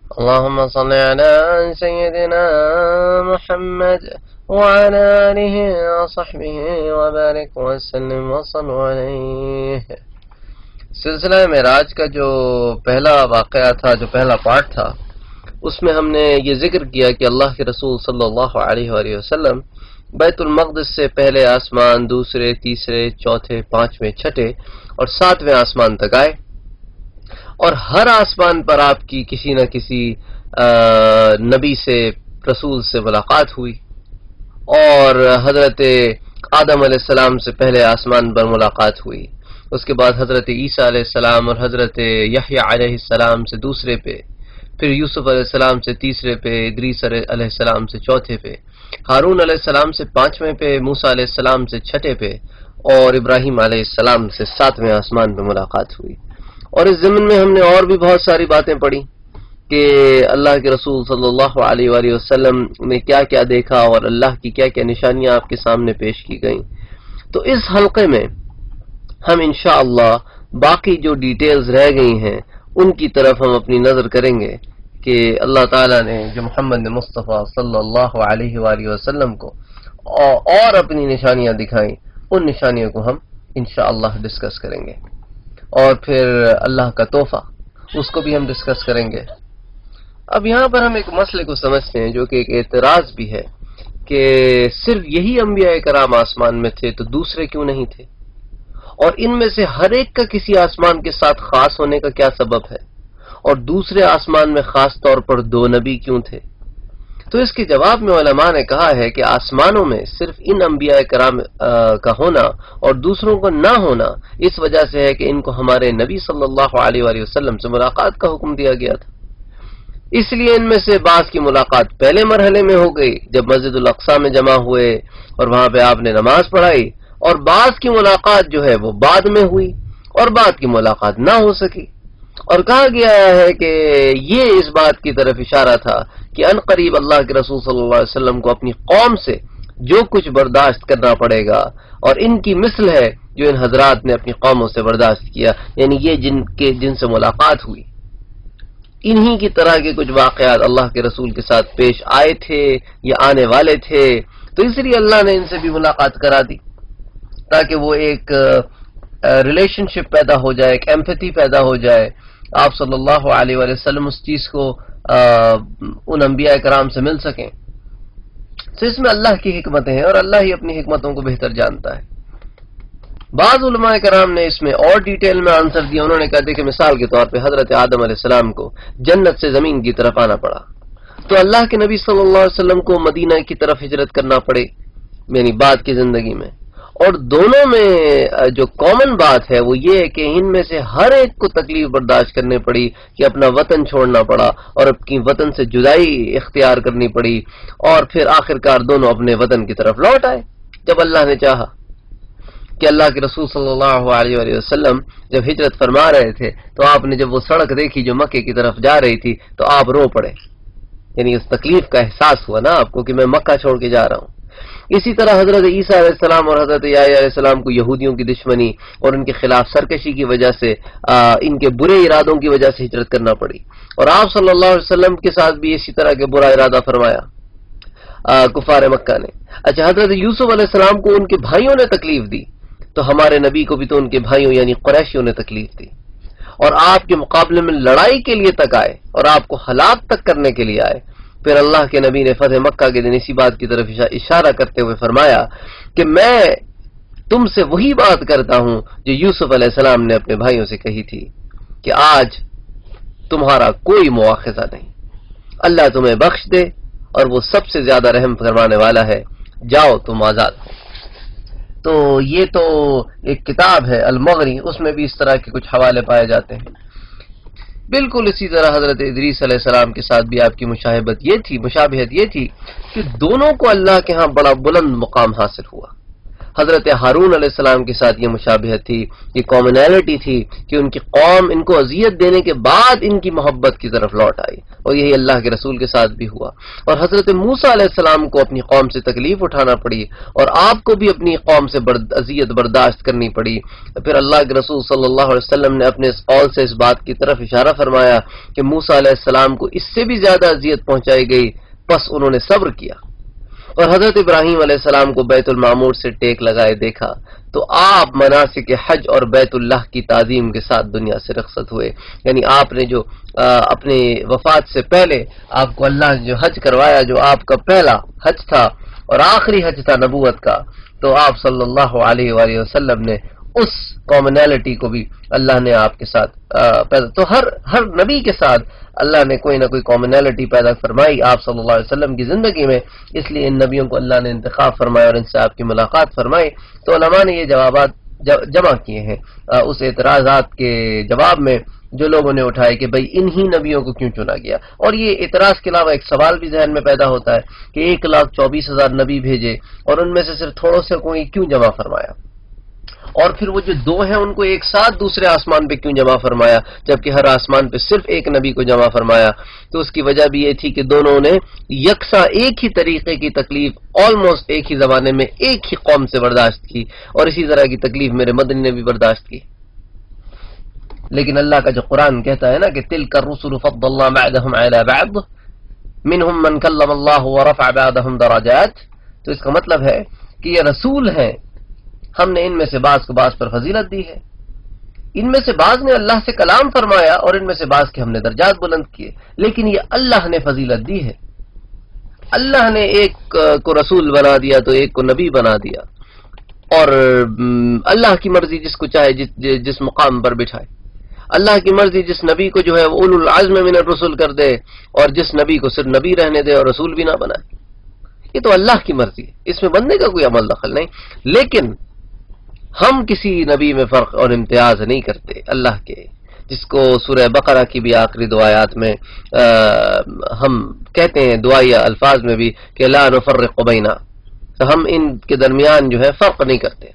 اللهم صل على سيدنا محمد وعلى آله وصحبه وبارك وسلم وصلوا عليه۔ سلسلہ معراج کا جو پہلا واقعہ تھا، جو پہلا پارٹ تھا، اس میں ہم نے یہ ذکر کیا کہ اللہ کے رسول صلی اللہ علیہ وآلہ وسلم بیت المقدس سے پہلے آسمان، دوسرے، تیسرے، چوتھے، پانچویں، چھٹے اور ساتویں آسمان تک آئے، اور ہر آسمان پر آپ کی کسی نہ کسی نبی سے، رسول سے ملاقات ہوئی، اور حضرت آدم علیہ السلام سے پہلے آسمان پر ملاقات ہوئی، اس کے بعد حضرت عیسیٰ علیہ السلام اور حضرت یحییٰ علیہ السلام سے دوسرے پہ، پھر یوسف علیہ السلام سے تیسرے پہ، ادریس علیہ السلام سے چوتھے پہ، ہارون علیہ السلام سے پانچویں پہ، موسیٰ علیہ السلام سے چھٹے پہ، اور ابراہیم علیہ السلام سے ساتویں آسمان پہ ملاقات ہوئی۔ اور اس ضمن میں ہم نے اور بھی بہت ساری باتیں پڑھی کہ اللہ کے رسول صلی اللہ علیہ وآلہ وسلم نے کیا کیا دیکھا اور اللہ کی کیا کیا نشانیاں آپ کے سامنے پیش کی گئیں۔ تو اس حلقے میں ہم انشاءاللہ باقی جو ڈیٹیلز رہ گئی ہیں ان کی طرف ہم اپنی نظر کریں گے کہ اللہ تعالیٰ نے جو محمد مصطفیٰ صلی اللہ علیہ وآلہ وسلم کو اور اپنی نشانیاں دکھائیں، ان نشانیوں کو ہم انشاءاللہ ڈسکس کریں گے، اور پھر اللہ کا تحفہ اس کو بھی ہم ڈسکس کریں گے۔ اب یہاں پر ہم ایک مسئلے کو سمجھتے ہیں جو کہ ایک اعتراض بھی ہے کہ صرف یہی انبیاء کرام آسمان میں تھے تو دوسرے کیوں نہیں تھے، اور ان میں سے ہر ایک کا کسی آسمان کے ساتھ خاص ہونے کا کیا سبب ہے، اور دوسرے آسمان میں خاص طور پر دو نبی کیوں تھے؟ تو اس کے جواب میں علماء نے کہا ہے کہ آسمانوں میں صرف ان انبیاء کرام کا ہونا اور دوسروں کو نہ ہونا اس وجہ سے ہے کہ ان کو ہمارے نبی صلی اللہ علیہ وآلہ وسلم سے ملاقات کا حکم دیا گیا تھا، اس لیے ان میں سے بعض کی ملاقات پہلے مرحلے میں ہو گئی جب مسجد الاقصی میں جمع ہوئے اور وہاں پہ آپ نے نماز پڑھائی، اور بعض کی ملاقات جو ہے وہ بعد میں ہوئی اور بعد کی ملاقات نہ ہو سکی۔ اور کہا گیا ہے کہ یہ اس بات کی طرف اشارہ تھا کہ ان قریب اللہ کے رسول صلی اللہ علیہ وسلم کو اپنی قوم سے جو کچھ برداشت کرنا پڑے گا، اور ان کی مثل ہے جو ان حضرات نے اپنی قوموں سے برداشت کیا، یعنی یہ جن سے ملاقات ہوئی، انہی کی طرح کے کچھ واقعات اللہ کے رسول کے ساتھ پیش آئے تھے یا آنے والے تھے، تو اس لیے اللہ نے ان سے بھی ملاقات کرا دی تاکہ وہ ایک ریلیشن شپ پیدا ہو جائے، ایک ایمپتھی پیدا ہو جائے، آپ صلی اللہ علیہ وآلہ وسلم اس چیز کو ان انبیاء کرام سے مل سکیں۔ تو اس میں اللہ کی حکمتیں ہیں اور اللہ ہی اپنی حکمتوں کو بہتر جانتا ہے۔ بعض علماء کرام نے اس میں اور ڈیٹیل میں آنسر دیا، انہوں نے کہا دیکھیں مثال کے طور پہ حضرت آدم علیہ السلام کو جنت سے زمین کی طرف آنا پڑا، تو اللہ کے نبی صلی اللہ علیہ وسلم کو مدینہ کی طرف ہجرت کرنا پڑے، یعنی بعد کی زندگی میں، اور دونوں میں جو کامن بات ہے وہ یہ ہے کہ ان میں سے ہر ایک کو تکلیف برداشت کرنی پڑی کہ اپنا وطن چھوڑنا پڑا اور اپنی وطن سے جدائی اختیار کرنی پڑی، اور پھر آخرکار دونوں اپنے وطن کی طرف لوٹ آئے جب اللہ نے چاہا۔ کہ اللہ کے رسول صلی اللہ علیہ وآلہ وسلم جب ہجرت فرما رہے تھے تو آپ نے جب وہ سڑک دیکھی جو مکے کی طرف جا رہی تھی تو آپ رو پڑے، یعنی اس تکلیف کا احساس ہوا نا آپ کو کہ میں مکہ چھوڑ کے جا رہا ہوں۔ اسی طرح حضرت عیسیٰ علیہ السلام اور حضرت یحییٰ علیہ السلام کو یہودیوں کی دشمنی اور ان کے خلاف سرکشی کی وجہ سے، ان کے برے ارادوں کی وجہ سے ہجرت کرنا پڑی، اور آپ صلی اللہ علیہ وسلم کے ساتھ بھی اسی طرح کے برا ارادہ فرمایا کفار مکہ نے۔ اچھا، حضرت یوسف علیہ السلام کو ان کے بھائیوں نے تکلیف دی، تو ہمارے نبی کو بھی تو ان کے بھائیوں یعنی قریشیوں نے تکلیف دی، اور آپ کے مقابلے میں لڑائی کے لیے تک آئے اور آپ کو ہلاک تک کرنے کے لیے آئے۔ پھر اللہ کے نبی نے فتح مکہ کے دن اسی بات کی طرف اشارہ کرتے ہوئے فرمایا کہ میں تم سے وہی بات کرتا ہوں جو یوسف علیہ السلام نے اپنے بھائیوں سے کہی تھی کہ آج تمہارا کوئی مواخذہ نہیں، اللہ تمہیں بخش دے اور وہ سب سے زیادہ رحم فرمانے والا ہے، جاؤ تم آزاد ہو۔ تو یہ تو ایک کتاب ہے المغنی، اس میں بھی اس طرح کے کچھ حوالے پائے جاتے ہیں۔ بالکل اسی طرح حضرت ادریس علیہ السلام کے ساتھ بھی آپ کی مشابہت یہ تھی کہ دونوں کو اللہ کے ہاں بڑا بلند مقام حاصل ہوا۔ حضرت ہارون علیہ السلام کے ساتھ یہ مشابہت تھی، یہ کامنالٹی تھی کہ ان کی قوم ان کو اذیت دینے کے بعد ان کی محبت کی طرف لوٹ آئی، اور یہی اللہ کے رسول کے ساتھ بھی ہوا۔ اور حضرت موسیٰ علیہ السلام کو اپنی قوم سے تکلیف اٹھانا پڑی، اور آپ کو بھی اپنی قوم سے اذیت برداشت کرنی پڑی، پھر اللہ کے رسول صلی اللہ علیہ وسلم نے اپنے اس قول سے اس بات کی طرف اشارہ فرمایا کہ موسیٰ علیہ السلام کو اس سے بھی زیادہ اذیت پہنچائی گئی، پس انہوں نے صبر کیا۔ اور حضرت ابراہیم علیہ السلام کو بیت المعمور سے ٹیک لگائے دیکھا تو آپ مناسک حج اور بیت اللہ کی تعظیم کے ساتھ دنیا سے رخصت ہوئے، یعنی آپ نے جو اپنے وفات سے پہلے آپ کو اللہ نے جو حج کروایا، جو آپ کا پہلا حج تھا اور آخری حج تھا نبوت کا، تو آپ صلی اللہ علیہ وآلہ وسلم نے اس کامنالٹی کو بھی اللہ نے آپ کے ساتھ پیدا، تو ہر نبی کے ساتھ اللہ نے کوئی نہ کوئی کامنالٹی پیدا فرمائی آپ صلی اللہ علیہ وسلم کی زندگی میں، اس لیے ان نبیوں کو اللہ نے انتخاب فرمایا اور ان سے آپ کی ملاقات فرمائی۔ تو علماء نے یہ جوابات جمع کیے ہیں اس اعتراضات کے جواب میں جو لوگوں نے اٹھائے کہ بھئی انہی نبیوں کو کیوں چنا گیا۔ اور یہ اعتراض کے علاوہ ایک سوال بھی ذہن میں پیدا ہوتا ہے کہ 1,24,000 نبی بھیجے اور ان میں سے صرف تھوڑوں سے کوئی کیوں جمع فرمایا، اور پھر وہ جو 2 ہیں ان کو ایک ساتھ دوسرے آسمان پہ کیوں جمع فرمایا جبکہ ہر آسمان پہ صرف ایک نبی کو جمع فرمایا؟ تو اس کی وجہ بھی یہ تھی کہ دونوں نے یکساں ایک ہی طریقے کی تکلیف آلموسٹ ایک ہی زمانے میں ایک ہی قوم سے برداشت کی، اور اسی طرح کی تکلیف میرے مدنی نے بھی برداشت کی۔ لیکن اللہ کا جو قرآن کہتا ہے نا کہ تلک الرسل فضلنا بعضهم على بعض منهم من کلم اللہ ورفع بعضهم درجات، تو اس کا مطلب ہے کہ یہ رسول ہیں، ہم نے ان میں سے بعض کو بعض پر فضیلت دی ہے، ان میں سے بعض نے اللہ سے کلام فرمایا اور ان میں سے بعض کے ہم نے درجات بلند کیے، لیکن یہ اللہ نے فضیلت دی ہے۔ اللہ نے ایک کو رسول بنا دیا تو ایک کو نبی بنا دیا، اور اللہ کی مرضی جس کو چاہے جس مقام پر بٹھائے، اللہ کی مرضی جس نبی کو جو ہے وہ اولو العزم من الرسل کر دے اور جس نبی کو صرف نبی رہنے دے اور رسول بھی نہ بنائے، یہ تو اللہ کی مرضی ہے، اس میں بندے کا کوئی عمل دخل نہیں۔ لیکن ہم کسی نبی میں فرق اور امتیاز نہیں کرتے اللہ کے، جس کو سورہ بقرہ کی بھی آخری دو آیات میں ہم کہتے ہیں دعائیہ الفاظ میں بھی کہ لا نفرق بینا، تو ہم ان کے درمیان جو ہے فرق نہیں کرتے۔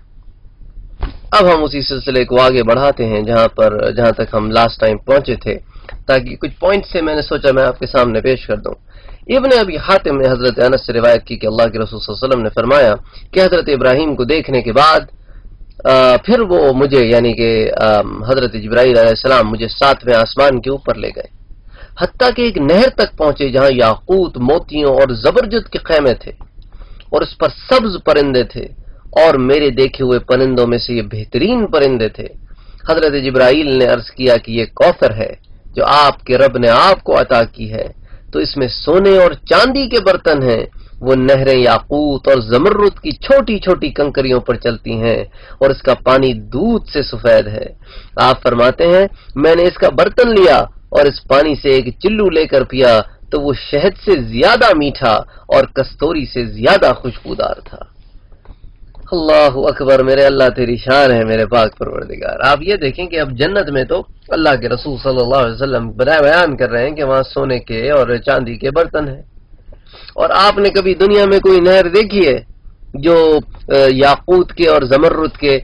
اب ہم اسی سلسلے کو آگے بڑھاتے ہیں جہاں تک ہم لاسٹ ٹائم پہنچے تھے، تاکہ کچھ پوائنٹ سے میں نے سوچا میں آپ کے سامنے پیش کر دوں۔ ابن ابی حاتم نے حضرت انس سے روایت کی کہ اللہ کے رسول صلی اللہ علیہ وسلم نے فرمایا کہ حضرت ابراہیم کو دیکھنے کے بعد پھر وہ مجھے یعنی کہ حضرت جبرائیل علیہ السلام مجھے 7ویں آسمان کے اوپر لے گئے، حتیٰ کہ ایک نہر تک پہنچے جہاں یاقوت، موتیوں اور زبرجد کے خیمے تھے اور اس پر سبز پرندے تھے، اور میرے دیکھے ہوئے پرندوں میں سے یہ بہترین پرندے تھے۔ حضرت جبرائیل نے عرض کیا کہ یہ کوثر ہے جو آپ کے رب نے آپ کو عطا کی ہے، تو اس میں سونے اور چاندی کے برتن ہیں، وہ نہریں یاقوت اور زمرد کی چھوٹی چھوٹی کنکریوں پر چلتی ہیں اور اس کا پانی دودھ سے سفید ہے۔ آپ فرماتے ہیں میں نے اس کا برتن لیا اور اس پانی سے ایک چلو لے کر پیا تو وہ شہد سے زیادہ میٹھا اور کستوری سے زیادہ خوشبودار تھا۔ اللہ اکبر، میرے اللہ تیری شان ہے میرے پاک پروردگار۔ آپ یہ دیکھیں کہ اب جنت میں تو اللہ کے رسول صلی اللہ علیہ وسلم بیان کر رہے ہیں کہ وہاں سونے کے اور چاندی کے برتن ہیں، اور آپ نے کبھی دنیا میں کوئی نہر دیکھی ہے جو یاقوت کے اور زمرد کے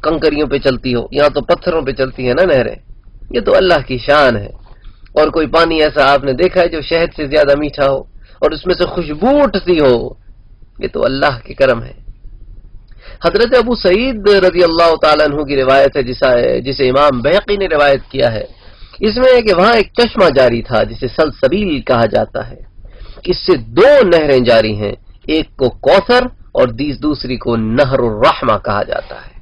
کنکریوں پہ چلتی ہو؟ یہاں تو پتھروں پہ چلتی ہے نا نہریں، یہ تو اللہ کی شان ہے۔ اور کوئی پانی ایسا آپ نے دیکھا ہے جو شہد سے زیادہ میٹھا ہو اور اس میں سے خوشبو اٹھتی ہو؟ یہ تو اللہ کے کرم ہے۔ حضرت ابو سعید رضی اللہ تعالیٰ عنہ کی روایت ہے جسے امام بہقی نے روایت کیا ہے، اس میں ہے کہ وہاں ایک چشمہ جاری تھا جسے سلسبیل کہا جاتا ہے، اس سے 2 نہریں جاری ہیں، ایک کو کوثر اور دوسری کو نہر الرحمہ کہا جاتا ہے۔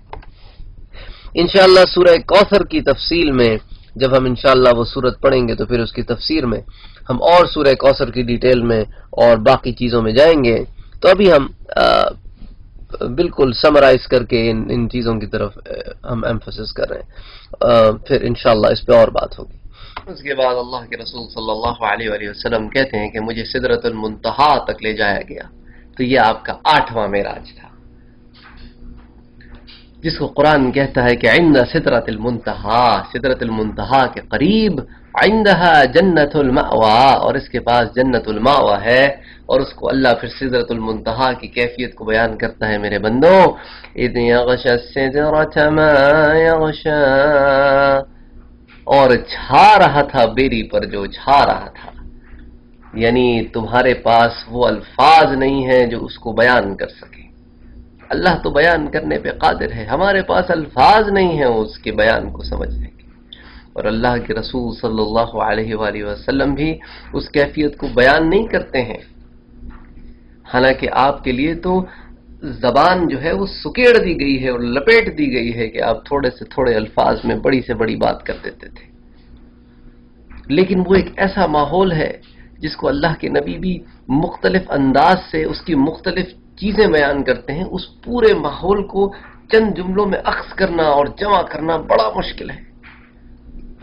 انشاءاللہ سورہ کوثر کی تفصیل میں جب ہم انشاءاللہ وہ سورت پڑھیں گے تو پھر اس کی تفسیر میں ہم اور سورہ کوثر کی ڈیٹیل میں اور باقی چیزوں میں جائیں گے، تو ابھی ہم بالکل سمرائز کر کے ان چیزوں کی طرف ہم ایمفسس کر رہے ہیں، پھر انشاءاللہ اس پہ اور بات ہوگی۔ اس کے بعد اللہ کے رسول صلی اللہ علیہ وآلہ وسلم کہتے ہیں کہ مجھے سدرۃ المنتہا تک لے جایا گیا، تو یہ آپ کا 8واں معراج تھا، جس کو قرآن کہتا ہے کہ عند سدرۃ المنتہا، سدرۃ المنتہا کے قریب عندها جنت المأوا، اور اس کے پاس جنت المأوا ہے، اور اس کو اللہ پھر سدرۃ المنتہا کی کیفیت کو بیان کرتا ہے میرے بندوں، اذ یغشی السدرۃ ما یغشی، اور چھا رہا تھا بیری پر جو چھا رہا تھا، یعنی تمہارے پاس وہ الفاظ نہیں ہیں جو اس کو بیان کر سکے۔ اللہ تو بیان کرنے پہ قادر ہے، ہمارے پاس الفاظ نہیں ہیں اس کے بیان کو سمجھنے کے، اور اللہ کے رسول صلی اللہ علیہ وآلہ وسلم بھی اس کیفیت کو بیان نہیں کرتے ہیں، حالانکہ آپ کے لیے تو زبان جو ہے وہ سکیڑ دی گئی ہے اور لپیٹ دی گئی ہے کہ آپ تھوڑے سے تھوڑے الفاظ میں بڑی سے بڑی بات کر دیتے تھے، لیکن وہ ایک ایسا ماحول ہے جس کو اللہ کے نبی بھی مختلف انداز سے اس کی مختلف چیزیں بیان کرتے ہیں، اس پورے ماحول کو چند جملوں میں اخذ کرنا اور جمع کرنا بڑا مشکل ہے۔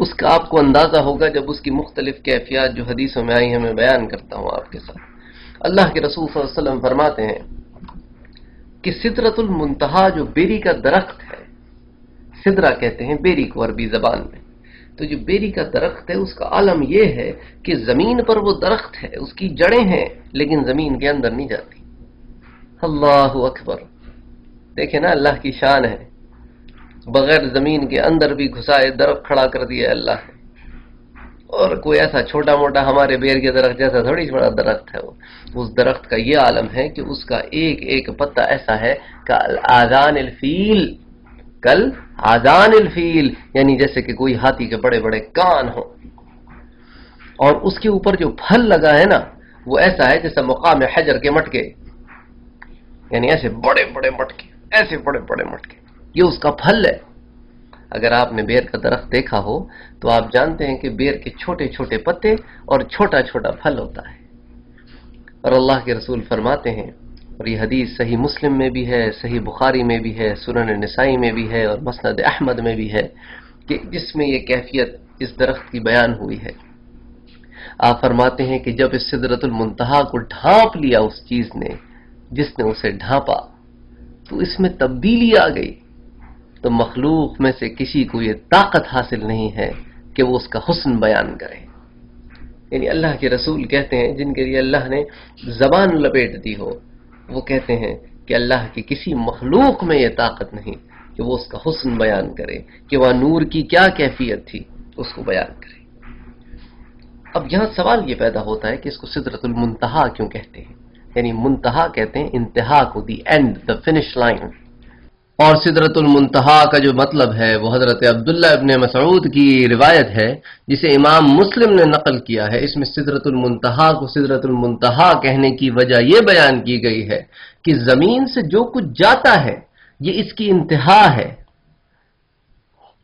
اس کا آپ کو اندازہ ہوگا جب اس کی مختلف کیفیات جو حدیثوں میں آئی ہیں میں بیان کرتا ہوں آپ کے ساتھ۔ اللہ کے رسول صلی اللہ علیہ وسلم فرماتے ہیں کہ سدرۃ المنتہا جو بیری کا درخت ہے، سدرہ کہتے ہیں بیری کو عربی زبان میں، تو جو بیری کا درخت ہے اس کا عالم یہ ہے کہ زمین پر وہ درخت ہے، اس کی جڑیں ہیں لیکن زمین کے اندر نہیں جاتی۔ اللہ اکبر، دیکھیں نا اللہ کی شان ہے، بغیر زمین کے اندر بھی گھسائے درخت کھڑا کر دیا اللہ نے، اور کوئی ایسا چھوٹا موٹا ہمارے بیر کے درخت جیسا تھوڑی بڑا درخت ہے وہ، اس درخت کا یہ عالم ہے کہ اس کا ایک ایک پتا ایسا ہے کہ آذان الفیل، کل آذان الفیل، یعنی جیسے کہ کوئی ہاتھی کے بڑے بڑے کان ہوں، اور اس کے اوپر جو پھل لگا ہے نا وہ ایسا ہے جیسا مقام حجر کے مٹکے، یعنی ایسے بڑے بڑے مٹکے، ایسے بڑے بڑے مٹکے، یہ اس کا پھل ہے۔ اگر آپ نے بیر کا درخت دیکھا ہو تو آپ جانتے ہیں کہ بیر کے چھوٹے چھوٹے پتے اور چھوٹا چھوٹا پھل ہوتا ہے، اور اللہ کے رسول فرماتے ہیں، اور یہ حدیث صحیح مسلم میں بھی ہے، صحیح بخاری میں بھی ہے، سنن نسائی میں بھی ہے، اور مسند احمد میں بھی ہے، کہ جس میں یہ کیفیت اس درخت کی بیان ہوئی ہے۔ آپ فرماتے ہیں کہ جب اس سدرۃ المنتہا کو ڈھانپ لیا اس چیز نے، جس نے اسے ڈھانپا، تو اس میں تبدیلی آ گئی، تو مخلوق میں سے کسی کو یہ طاقت حاصل نہیں ہے کہ وہ اس کا حسن بیان کرے۔ یعنی اللہ کے رسول کہتے ہیں جن کے لیے اللہ نے زبان لپیٹ دی ہو، وہ کہتے ہیں کہ اللہ کی کسی مخلوق میں یہ طاقت نہیں کہ وہ اس کا حسن بیان کرے، کہ وہ نور کی کیا کیفیت تھی اس کو بیان کرے۔ اب یہاں سوال یہ پیدا ہوتا ہے کہ اس کو سدرۃ المنتہا کیوں کہتے ہیں؟ یعنی منتہا کہتے ہیں انتہا کو، the end, the finish line, اور سدرۃ المنتہا کا جو مطلب ہے وہ حضرت عبداللہ ابن مسعود کی روایت ہے جسے امام مسلم نے نقل کیا ہے۔ اس میں سدرۃ المنتہا کو سدرۃ المنتہا کہنے کی وجہ یہ بیان کی گئی ہے کہ زمین سے جو کچھ جاتا ہے یہ اس کی انتہا ہے،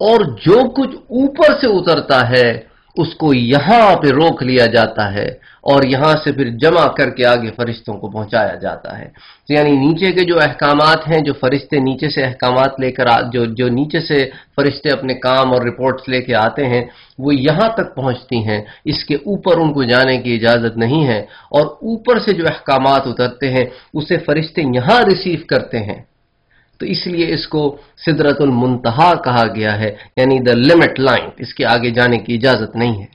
اور جو کچھ اوپر سے اترتا ہے اس کو یہاں پہ روک لیا جاتا ہے، اور یہاں سے پھر جمع کر کے آگے فرشتوں کو پہنچایا جاتا ہے۔ یعنی نیچے کے جو احکامات ہیں، جو فرشتے نیچے سے احکامات لے کر جو نیچے سے فرشتے اپنے کام اور رپورٹس لے کے آتے ہیں، وہ یہاں تک پہنچتی ہیں، اس کے اوپر ان کو جانے کی اجازت نہیں ہے، اور اوپر سے جو احکامات اترتے ہیں اسے فرشتے یہاں ریسیو کرتے ہیں، تو اس لیے اس کو سدرۃ المنتہا کہا گیا ہے، یعنی دا لمٹ لائن، اس کے آگے جانے کی اجازت نہیں ہے۔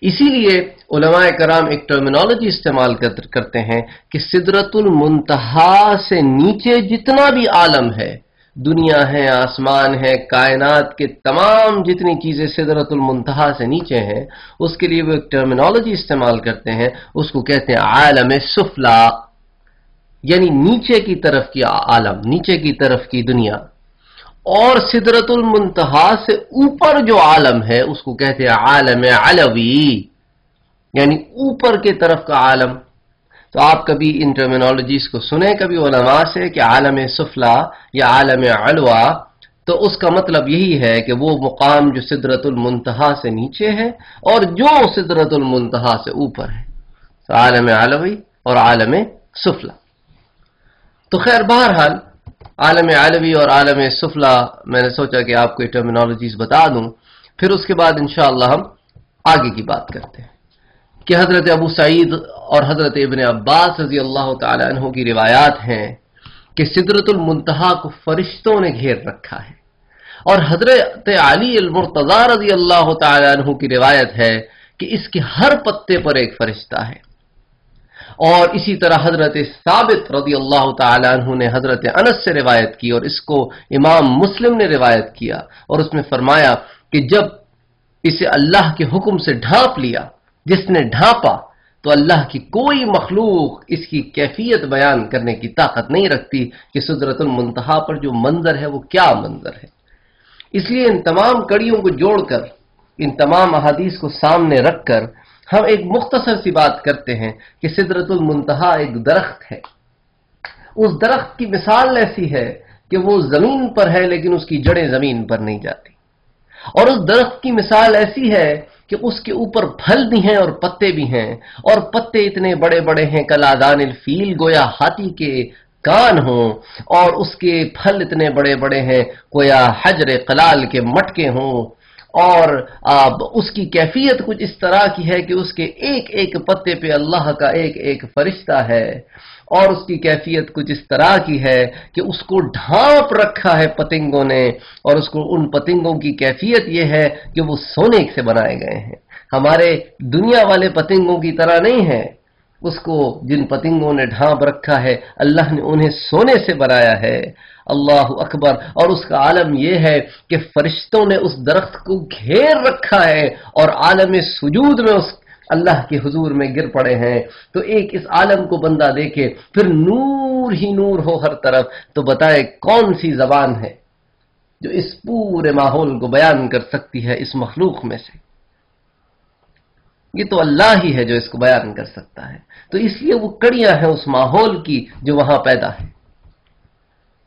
اسی لیے علماء کرام ایک ٹرمینالوجی استعمال کرتے ہیں کہ سدرۃ المنتہا سے نیچے جتنا بھی عالم ہے، دنیا ہے، آسمان ہے، کائنات کے تمام جتنی چیزیں سدرۃ المنتہا سے نیچے ہیں، اس کے لیے وہ ایک ٹرمینالوجی استعمال کرتے ہیں، اس کو کہتے ہیں عالم سفلا، یعنی نیچے کی طرف کی عالم، نیچے کی طرف کی دنیا، اور سدرۃ المنتہا سے اوپر جو عالم ہے اس کو کہتے ہیں عالم علوی، یعنی اوپر کی طرف کا عالم۔ تو آپ کبھی ان ٹرمینالوجیز کو سنیں کبھی علماء سے کہ عالم سفلا یا عالم علوا، تو اس کا مطلب یہی ہے کہ وہ مقام جو سدرۃ المنتہا سے نیچے ہے اور جو سدرۃ المنتہا سے اوپر ہے، تو عالم علوی اور عالم سفلا۔ تو خیر بہرحال عالم علوی اور عالم سفلا میں نے سوچا کہ آپ کو یہ ٹرمینالوجیز بتا دوں، پھر اس کے بعد انشاءاللہ ہم آگے کی بات کرتے ہیں کہ حضرت ابو سعید اور حضرت ابن عباس رضی اللہ تعالی عنہ کی روایات ہیں کہ سدرۃ المنتہا کو فرشتوں نے گھیر رکھا ہے، اور حضرت علی المرتضی رضی اللہ تعالی عنہ کی روایت ہے کہ اس کے ہر پتے پر ایک فرشتہ ہے. اور اسی طرح حضرت ثابت رضی اللہ تعالی عنہ نے حضرت انس سے روایت کی اور اس کو امام مسلم نے روایت کیا اور اس میں فرمایا کہ جب اسے اللہ کے حکم سے ڈھانپ لیا، جس نے ڈھانپا، تو اللہ کی کوئی مخلوق اس کی کیفیت بیان کرنے کی طاقت نہیں رکھتی کہ سدرۃ المنتہا پر جو منظر ہے وہ کیا منظر ہے. اس لیے ان تمام کڑیوں کو جوڑ کر، ان تمام احادیث کو سامنے رکھ کر ہم ایک مختصر سی بات کرتے ہیں کہ سدرۃ المنتہا ایک درخت ہے. اس درخت کی مثال ایسی ہے کہ وہ زمین پر ہے لیکن اس کی جڑیں زمین پر نہیں جاتی. اور اس درخت کی مثال ایسی ہے کہ اس کے اوپر پھل بھی ہیں اور پتے بھی ہیں، اور پتے اتنے بڑے بڑے ہیں کلادان الفیل، گویا ہاتھی کے کان ہوں، اور اس کے پھل اتنے بڑے بڑے ہیں گویا حجر قلال کے مٹکے ہوں. اور اس کی کیفیت کچھ اس طرح کی ہے کہ اس کے ایک ایک پتے پہ اللہ کا ایک ایک فرشتہ ہے. اور اس کی کیفیت کچھ اس طرح کی ہے کہ اس کو ڈھانپ رکھا ہے پتنگوں نے، اور اس کو ان پتنگوں کی کیفیت یہ ہے کہ وہ سونے سے بنائے گئے ہیں. ہمارے دنیا والے پتنگوں کی طرح نہیں ہے. اس کو جن پتنگوں نے ڈھانپ رکھا ہے اللہ نے انہیں سونے سے بنایا ہے. اللہ اکبر. اور اس کا عالم یہ ہے کہ فرشتوں نے اس درخت کو گھیر رکھا ہے اور عالم سجود میں اس اللہ کے حضور میں گر پڑے ہیں. تو ایک اس عالم کو بندہ دیکھے، پھر نور ہی نور ہو ہر طرف، تو بتائے کون سی زبان ہے جو اس پورے ماحول کو بیان کر سکتی ہے اس مخلوق میں سے؟ یہ تو اللہ ہی ہے جو اس کو بیان کر سکتا ہے. تو اس لیے وہ کڑیاں ہیں اس ماحول کی جو وہاں پیدا ہے.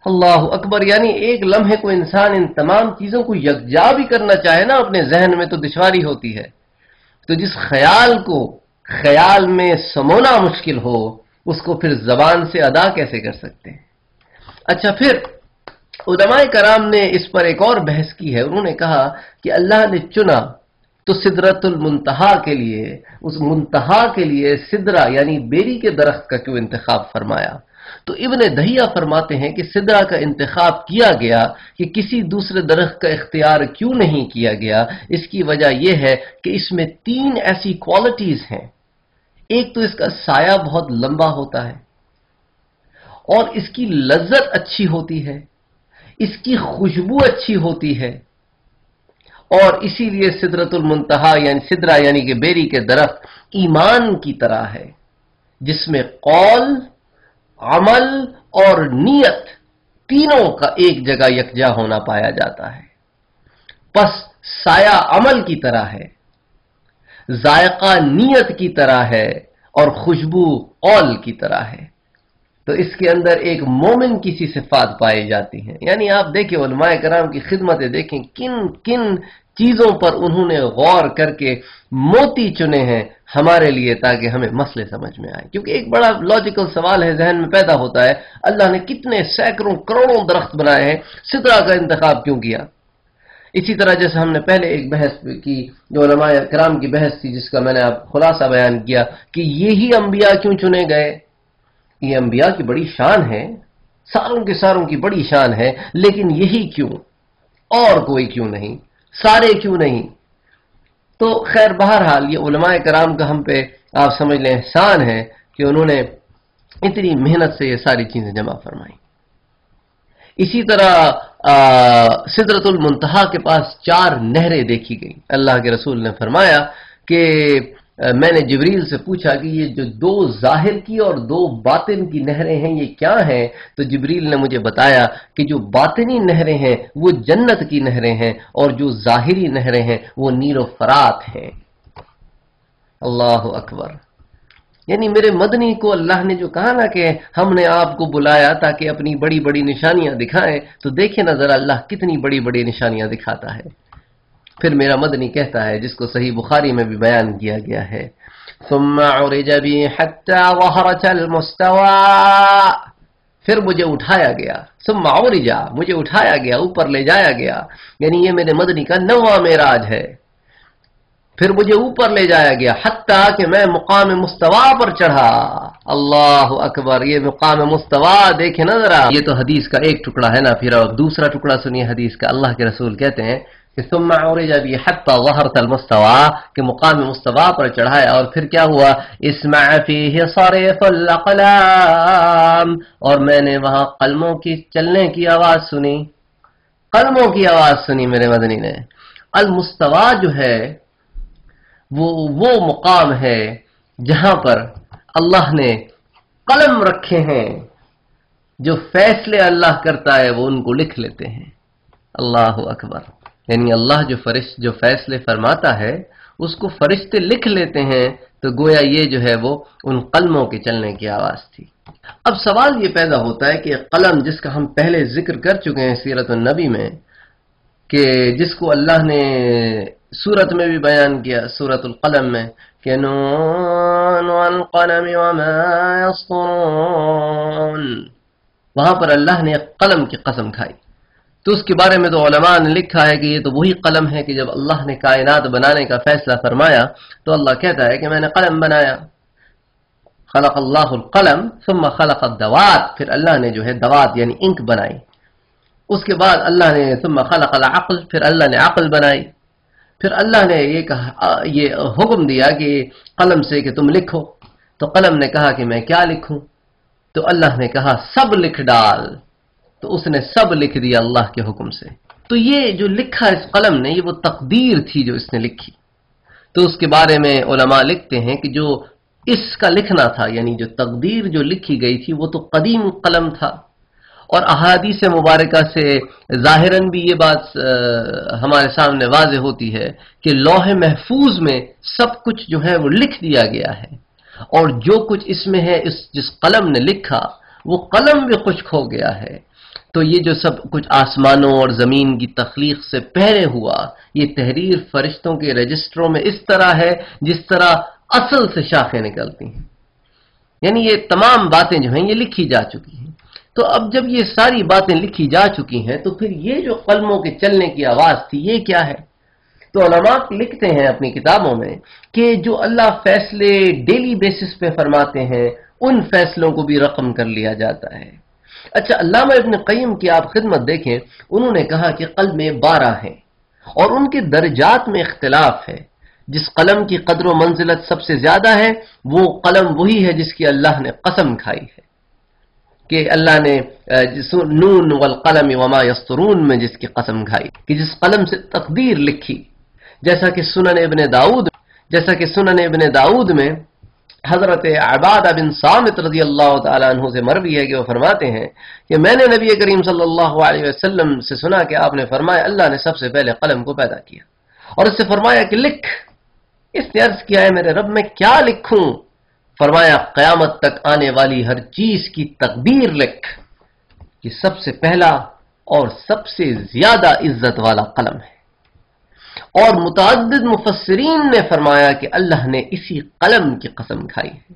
اللہ اکبر. یعنی ایک لمحے کو انسان ان تمام چیزوں کو یکجا بھی کرنا چاہے نا اپنے ذہن میں تو دشواری ہوتی ہے. تو جس خیال کو خیال میں سمونا مشکل ہو اس کو پھر زبان سے ادا کیسے کر سکتے ہیں؟ اچھا، پھر علماء کرام نے اس پر ایک اور بحث کی ہے. انہوں نے کہا کہ اللہ نے چنا تو سدرۃ المنتہا کے لیے، اس منتہا کے لیے سدرہ یعنی بیری کے درخت کا کیوں انتخاب فرمایا؟ تو ابن دہیہ فرماتے ہیں کہ سدرہ کا انتخاب کیا گیا کہ کسی دوسرے درخت کا اختیار کیوں نہیں کیا گیا؟ اس کی وجہ یہ ہے کہ اس میں 3 ایسی کوالٹیز ہیں. ایک تو اس کا سایہ بہت لمبا ہوتا ہے، اور اس کی لذت اچھی ہوتی ہے، اس کی خوشبو اچھی ہوتی ہے. اور اسی لیے سدرۃ المنتہا یعنی سدرہ یعنی کہ بیری کے درخت ایمان کی طرح ہے، جس میں قول، عمل اور نیت تینوں کا ایک جگہ یکجا ہونا پایا جاتا ہے. پس سایہ عمل کی طرح ہے، ذائقہ نیت کی طرح ہے، اور خوشبو قول کی طرح ہے. تو اس کے اندر ایک مومن کی سی صفات پائی جاتی ہیں. یعنی آپ دیکھیں علماء کرام کی خدمتیں دیکھیں، کن کن چیزوں پر انہوں نے غور کر کے موتی چنے ہیں ہمارے لیے تاکہ ہمیں مسئلے سمجھ میں آئے. کیونکہ ایک بڑا لاجیکل سوال ہے ذہن میں پیدا ہوتا ہے، اللہ نے کتنے سینکڑوں کروڑوں درخت بنائے ہیں، سدرہ کا انتخاب کیوں کیا؟ اسی طرح جیسے ہم نے پہلے ایک بحث کی جو علماء کرام کی بحث تھی، جس کا میں نے آپ خلاصہ بیان کیا کہ یہی انبیاء کیوں چنے گئے. یہ انبیاء کی بڑی شان ہے، ساروں کے ساروں کی بڑی شان ہے، لیکن یہی کیوں؟ اور کوئی کیوں نہیں؟ سارے کیوں نہیں؟ تو خیر بہرحال یہ علماء کرام کا ہم پہ آپ سمجھ لیں احسان ہے کہ انہوں نے اتنی محنت سے یہ ساری چیزیں جمع فرمائیں. اسی طرح سدرۃ المنتہا کے پاس 4 نہریں دیکھی گئیں. اللہ کے رسول نے فرمایا کہ میں نے جبریل سے پوچھا کہ یہ جو 2 ظاہر کی اور 2 باطن کی نہریں ہیں یہ کیا ہیں؟ تو جبریل نے مجھے بتایا کہ جو باطنی نہریں ہیں وہ جنت کی نہریں ہیں، اور جو ظاہری نہریں ہیں وہ نیل و فرات ہیں. اللہ اکبر. یعنی میرے مدنی کو اللہ نے جو کہا نا کہ ہم نے آپ کو بلایا تاکہ اپنی بڑی بڑی نشانیاں دکھائیں، تو دیکھیں نا ذرا اللہ کتنی بڑی بڑی نشانیاں دکھاتا ہے. پھر میرا مدنی کہتا ہے، جس کو صحیح بخاری میں بھی بیان کیا گیا ہے، ثم عرج بی حتی ظہرت المستوى، پھر مجھے اٹھایا گیا. ثم عرج، مجھے اٹھایا گیا، اوپر لے جایا گیا. یعنی یہ میرے مدنی کا 9واں معراج ہے. پھر مجھے اوپر لے جایا گیا حتیٰ کہ میں مقام مستوا پر چڑھا. اللہ اکبر. یہ مقام مستوا دیکھیں نا ذرا. یہ تو حدیث کا ایک ٹکڑا ہے نا. پھر دوسرا ٹکڑا سنیے حدیث کا. اللہ کے رسول کہتے ہیں کہ ثم عرج بی حتی ظہرت المستوا، کہ مقام مستوا پر چڑھایا اور پھر کیا ہوا؟ اسمع فیہ صریف الاقلام، اور میں نے وہاں قلموں کی چلنے کی آواز سنی. قلموں کی آواز سنی میرے مدنی نے. المستوا جو ہے وہ مقام ہے جہاں پر اللہ نے قلم رکھے ہیں، جو فیصلے اللہ کرتا ہے وہ ان کو لکھ لیتے ہیں. اللہ اکبر. یعنی اللہ جو فیصلے فرماتا ہے اس کو فرشتے لکھ لیتے ہیں. تو گویا یہ جو ہے وہ ان قلموں کے چلنے کی آواز تھی. اب سوال یہ پیدا ہوتا ہے کہ قلم جس کا ہم پہلے ذکر کر چکے ہیں سیرت النبی میں، کہ جس کو اللہ نے سورت میں بھی بیان کیا، سورت القلم میں، کہ نون والقلم وما يسطرون، وہاں پر اللہ نے قلم کی قسم کھائی. تو اس کے بارے میں تو علماء نے لکھا ہے کہ یہ تو وہی قلم ہے کہ جب اللہ نے کائنات بنانے کا فیصلہ فرمایا تو اللہ کہتا ہے کہ میں نے قلم بنایا. خلق اللہ القلم ثم خلق الدوات، پھر اللہ نے جو ہے دوات یعنی انک بنائی. اس کے بعد اللہ نے ثم خلق العقل، پھر اللہ نے عقل بنائی. پھر اللہ نے یہ حکم دیا کہ قلم سے کہ تم لکھو. تو قلم نے کہا کہ میں کیا لکھوں؟ تو اللہ نے کہا سب لکھ ڈال. تو اس نے سب لکھ دیا اللہ کے حکم سے. تو یہ جو لکھا اس قلم نے، یہ وہ تقدیر تھی جو اس نے لکھی. تو اس کے بارے میں علماء لکھتے ہیں کہ جو اس کا لکھنا تھا، یعنی جو تقدیر جو لکھی گئی تھی، وہ تو قدیم قلم تھا. اور احادیث مبارکہ سے ظاہراً بھی یہ بات ہمارے سامنے واضح ہوتی ہے کہ لوح محفوظ میں سب کچھ جو ہے وہ لکھ دیا گیا ہے. اور جو کچھ اس میں ہے، جس قلم نے لکھا وہ قلم بھی خشک ہو گیا ہے. تو یہ جو سب کچھ آسمانوں اور زمین کی تخلیق سے پہلے ہوا، یہ تحریر فرشتوں کے رجسٹروں میں اس طرح ہے جس طرح اصل سے شاخیں نکلتی ہیں. یعنی یہ تمام باتیں جو ہیں یہ لکھی جا چکی ہیں. تو اب جب یہ ساری باتیں لکھی جا چکی ہیں تو پھر یہ جو قلموں کے چلنے کی آواز تھی یہ کیا ہے؟ تو علماء لکھتے ہیں اپنی کتابوں میں کہ جو اللہ فیصلے ڈیلی بیسس پہ فرماتے ہیں ان فیصلوں کو بھی رقم کر لیا جاتا ہے. اچھا، علامہ ابن قیم کی آپ خدمت دیکھیں، انہوں نے کہا کہ قلم 12 ہیں اور ان کے درجات میں اختلاف ہے. جس قلم کی قدر و منزلت سب سے زیادہ ہے وہ قلم وہی ہے جس کی اللہ نے قسم کھائی ہے، کہ اللہ نے نون والقلم وما یسطرون میں جس کی قسم کھائی، کہ جس قلم سے تقدیر لکھی. جیسا کہ سنن ابن داؤد میں حضرت عبادہ بن صامت رضی اللہ تعالیٰ عنہ سے مروی ہے کہ وہ فرماتے ہیں کہ میں نے نبی کریم صلی اللہ علیہ وسلم سے سنا کہ آپ نے فرمایا اللہ نے سب سے پہلے قلم کو پیدا کیا اور اس سے فرمایا کہ لکھ. اس نے عرض کیا ہے میرے رب میں کیا لکھوں؟ فرمایا قیامت تک آنے والی ہر چیز کی تقدیر لکھ. یہ سب سے پہلا اور سب سے زیادہ عزت والا قلم ہے. اور متعدد مفسرین نے فرمایا کہ اللہ نے اسی قلم کی قسم کھائی ہے.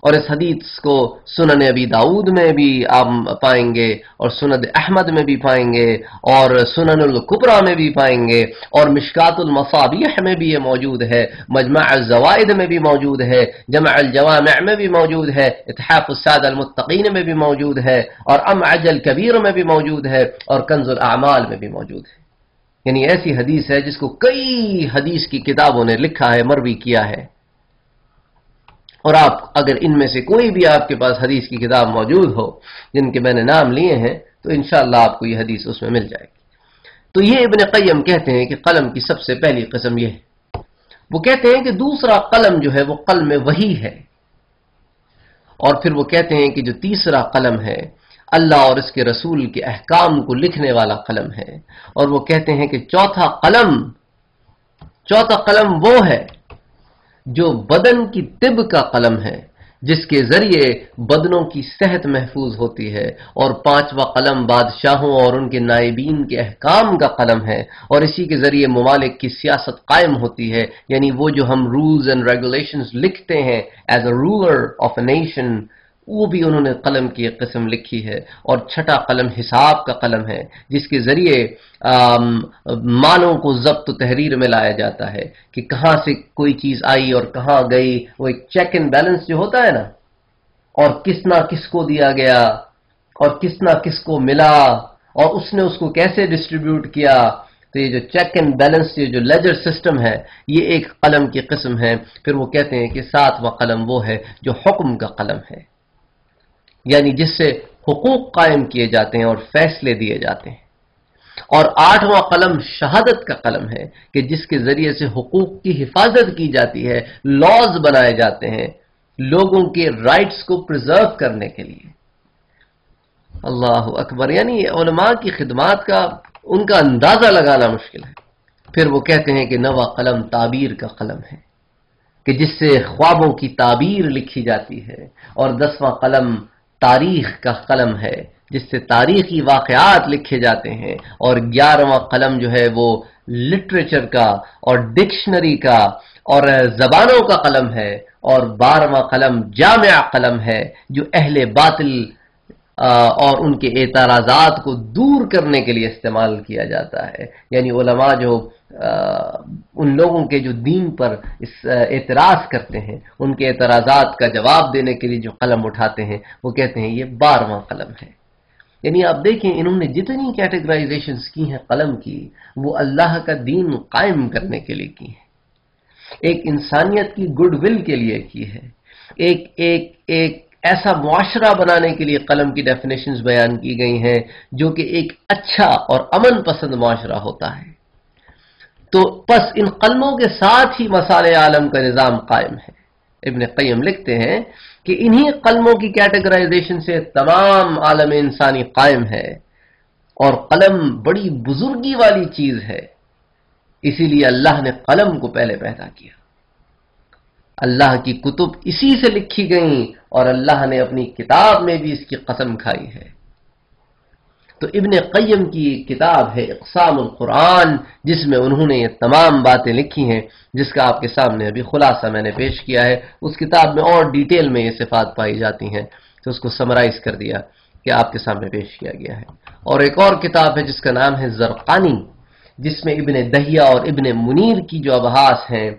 اور اس حدیث کو سنن ابی داؤد میں بھی آپ پائیں گے اور سند احمد میں بھی پائیں گے اور سنن الکبریٰ میں بھی پائیں گے اور مشکات المصابیح میں بھی یہ موجود ہے، مجمع الزوائد میں بھی موجود ہے، جمع الجوامع میں بھی موجود ہے، اتحاف السادہ المتقین میں بھی موجود ہے اور امعج الکبیر میں بھی موجود ہے اور کنز الاعمال میں بھی موجود ہے. یعنی ایسی حدیث ہے جس کو کئی حدیث کی کتابوں نے لکھا ہے، مروی کیا ہے. اور آپ اگر ان میں سے کوئی بھی آپ کے پاس حدیث کی کتاب موجود ہو جن کے میں نے نام لیے ہیں تو انشاءاللہ آپ کو یہ حدیث اس میں مل جائے گی. تو یہ ابن قیم کہتے ہیں کہ قلم کی سب سے پہلی قسم یہ ہے. وہ کہتے ہیں کہ دوسرا قلم جو ہے وہ قلم وحی ہے. اور پھر وہ کہتے ہیں کہ جو تیسرا قلم ہے اللہ اور اس کے رسول کے احکام کو لکھنے والا قلم ہے. اور وہ کہتے ہیں کہ چوتھا قلم وہ ہے جو بدن کی طب کا قلم ہے، جس کے ذریعے بدنوں کی صحت محفوظ ہوتی ہے. اور پانچواں قلم بادشاہوں اور ان کے نائبین کے احکام کا قلم ہے اور اسی کے ذریعے ممالک کی سیاست قائم ہوتی ہے. یعنی وہ جو ہم رولز اینڈ ریگولیشنز لکھتے ہیں as a ruler of a nation, وہ بھی انہوں نے قلم کی ایک قسم لکھی ہے، اور چھٹا قلم حساب کا قلم ہے، جس کے ذریعے مالوں کو ضبط و تحریر میں لایا جاتا ہے کہ کہاں سے کوئی چیز آئی اور کہاں گئی، وہ ایک چیک اینڈ بیلنس جو ہوتا ہے نا، اور کس نہ کس کو دیا گیا اور کس نہ کس کو ملا اور اس نے اس کو کیسے ڈسٹریبیوٹ کیا. تو یہ جو چیک اینڈ بیلنس، یہ جو لیجر سسٹم ہے، یہ ایک قلم کی قسم ہے. پھر وہ کہتے ہیں کہ 7واں قلم وہ ہے جو حکم کا قلم ہے، یعنی جس سے حقوق قائم کیے جاتے ہیں اور فیصلے دیے جاتے ہیں. اور 8واں قلم شہادت کا قلم ہے کہ جس کے ذریعے سے حقوق کی حفاظت کی جاتی ہے، لاز بنائے جاتے ہیں لوگوں کے رائٹس کو پرزرو کرنے کے لیے. اللہ اکبر، یعنی علماء کی خدمات کا ان کا اندازہ لگانا مشکل ہے. پھر وہ کہتے ہیں کہ 9واں قلم تعبیر کا قلم ہے کہ جس سے خوابوں کی تعبیر لکھی جاتی ہے. اور 10واں قلم تاریخ کا قلم ہے جس سے تاریخی واقعات لکھے جاتے ہیں. اور 11واں قلم جو ہے وہ لٹریچر کا اور ڈکشنری کا اور زبانوں کا قلم ہے. اور 12واں قلم جامع قلم ہے جو اہل باطل اور ان کے اعتراضات کو دور کرنے کے لیے استعمال کیا جاتا ہے. یعنی علماء جو ان لوگوں کے جو دین پر اعتراض کرتے ہیں، ان کے اعتراضات کا جواب دینے کے لیے جو قلم اٹھاتے ہیں، وہ کہتے ہیں یہ 12واں قلم ہے. یعنی آپ دیکھیں انہوں نے جتنی کیٹیگرائزیشنز کی ہیں قلم کی، وہ اللہ کا دین قائم کرنے کے لیے کی ہیں، ایک انسانیت کی گڈ ول کے لیے کی ہے، ایک ایسا معاشرہ بنانے کے لیے قلم کی ڈیفینیشنز بیان کی گئی ہیں جو کہ ایک اچھا اور امن پسند معاشرہ ہوتا ہے. تو پس ان قلموں کے ساتھ ہی مصالح عالم کا نظام قائم ہے. ابن قیم لکھتے ہیں کہ انہی قلموں کی کیٹیگرائزیشن سے تمام عالم انسانی قائم ہے. اور قلم بڑی بزرگی والی چیز ہے، اسی لیے اللہ نے قلم کو پہلے پیدا کیا. اللہ کی کتب اسی سے لکھی گئیں اور اللہ نے اپنی کتاب میں بھی اس کی قسم کھائی ہے. تو ابن قیم کی کتاب ہے اقسام القرآن، جس میں انہوں نے یہ تمام باتیں لکھی ہیں، جس کا آپ کے سامنے ابھی خلاصہ میں نے پیش کیا ہے. اس کتاب میں اور ڈیٹیل میں یہ صفات پائی جاتی ہیں، تو اس کو سمرائز کر دیا کہ آپ کے سامنے پیش کیا گیا ہے. اور ایک اور کتاب ہے جس کا نام ہے زرقانی، جس میں ابن دہیہ اور ابن منیر کی جو ابحاث ہیں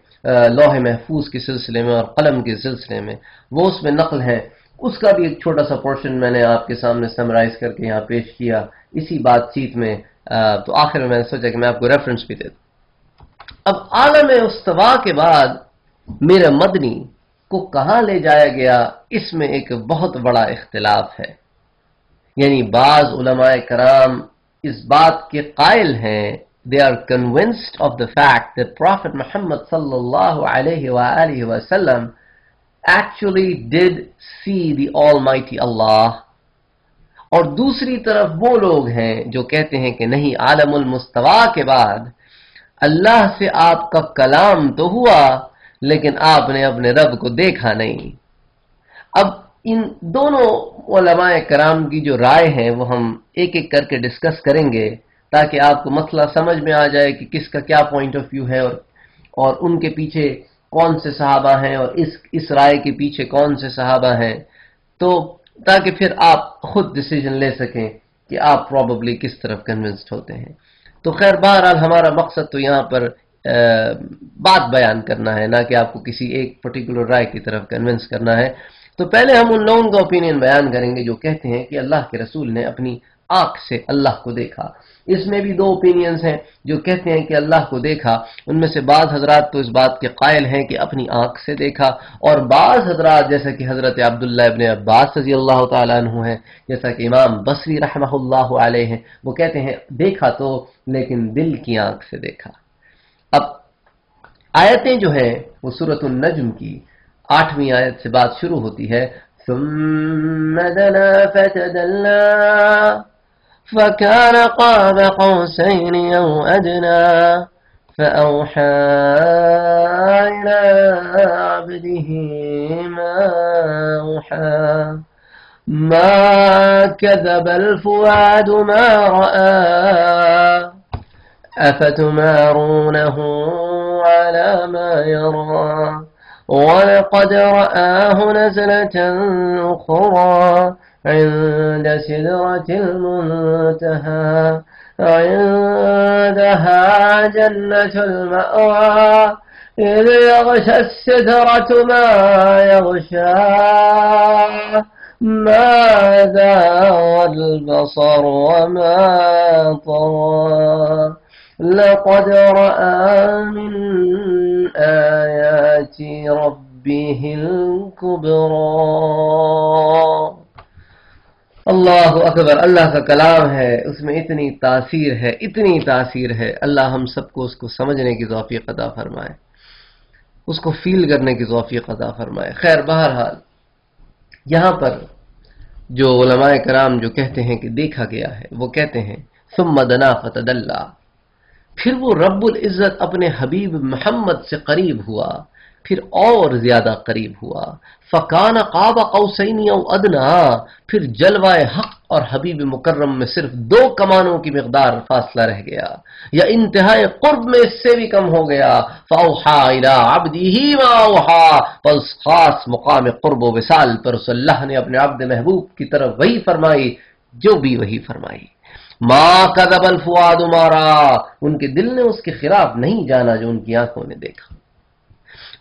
لوح محفوظ کے سلسلے میں اور قلم کے سلسلے میں، وہ اس میں نقل ہے. اس کا بھی ایک چھوٹا سا پورشن میں نے آپ کے سامنے سمرائز کر کے یہاں پیش کیا اسی بات چیت میں. تو آخر میں نے سوچا کہ میں آپ کو ریفرنس بھی دے دوں. اب عالم استوا کے بعد میرے مدنی کو کہاں لے جایا گیا، اس میں ایک بہت بڑا اختلاف ہے. یعنی بعض علماء کرام اس بات کے قائل ہیں، they are convinced of the fact that Prophet Muhammad sallallahu alayhi wa alihi wa sallam actually did see the Almighty Allah. اور دوسری طرف وہ لوگ ہیں جو کہتے ہیں کہ نہیں، عالم المستوا کے بعد اللہ سے آپ کا کلام تو ہوا لیکن آپ نے اپنے رب کو دیکھا نہیں. اب ان دونوں علماء کرام کی جو رائے ہیں وہ ہم ایک ایک کر کے ڈسکس کریں گے تاکہ آپ کو مسئلہ سمجھ میں آ جائے کہ کس کا کیا پوائنٹ آف ویو ہے اور ان کے پیچھے کون سے صحابہ ہیں اور اس رائے کے پیچھے کون سے صحابہ ہیں، تو تاکہ پھر آپ خود ڈیسیجن لے سکیں کہ آپ پروبیبلی کس طرف کنونسڈ ہوتے ہیں. تو خیر بہرحال ہمارا مقصد تو یہاں پر بات بیان کرنا ہے، نہ کہ آپ کو کسی ایک پرٹیکولر رائے کی طرف کنونس کرنا ہے. تو پہلے ہم ان لوگوں کا اوپینین بیان کریں گے جو کہتے ہیں کہ اللہ کے رسول نے اپنی آنکھ سے اللہ کو دیکھا. اس میں بھی دو اوپینینز ہیں جو کہتے ہیں کہ اللہ کو دیکھا. ان میں سے بعض حضرات تو اس بات کے قائل ہیں کہ اپنی آنکھ سے دیکھا، اور بعض حضرات جیسا کہ حضرت عبداللہ ابن عباس رضی اللہ تعالیٰ عنہ ہیں، جیسا کہ امام بصری رحمہ اللہ علیہ ہیں، وہ کہتے ہیں دیکھا تو لیکن دل کی آنکھ سے دیکھا. اب آیتیں جو ہیں وہ سورۃ النجم کی 8ویں آیت سے بات شروع ہوتی ہے. ثم دنا فتدلى فكان قاب قوسين أو أدنى فأوحى إلى عبده ما أوحى ما كذب الفؤاد ما رأى أفتمارونه على ما يرى وَلَقَدْ رَآهُ نَزْلَةً أُخْرَى عِندَ سِدْرَةِ الْمُنْتَهَى عِندَهَا جَنَّةُ الْمَأْوَى إِذْ يَغْشَى السِّدْرَةُ مَا يَغْشَى مَا زَاغَ الْبَصَرُ وَمَا طَغَى لَقَدْ رَأَى مِنْ آيَاتِ رَبِّهِ الْكُبْرَى۔ اللہ اکبر، اللہ کا کلام ہے، اس میں اتنی تاثیر ہے، اتنی تاثیر ہے۔ اللہ ہم سب کو اس کو سمجھنے کی توفیق عطا فرمائے، اس کو فیل کرنے کی توفیق عطا فرمائے۔ خیر، بہرحال یہاں پر جو علماء کرام جو کہتے ہیں کہ دیکھا گیا ہے، وہ کہتے ہیں ثم دنا فتدلی، پھر وہ رب العزت اپنے حبیب محمد سے قریب ہوا، پھر اور زیادہ قریب ہوا، فکان قاب قوسین او ادنا، پھر جلوہ حق اور حبیب مکرم میں صرف 2 کمانوں کی مقدار فاصلہ رہ گیا، یا انتہائی قرب میں اس سے بھی کم ہو گیا۔ فاوحا الی عبدہ ما اوحا، پس خاص مقام قرب و وصال پر اس اللہ نے اپنے عبد محبوب کی طرف وحی فرمائی جو بھی وحی فرمائی۔ ما کذب الفؤاد ما رأى، ان کے دل نے اس کے خلاف نہیں جانا جو ان کی آنکھوں نے دیکھا۔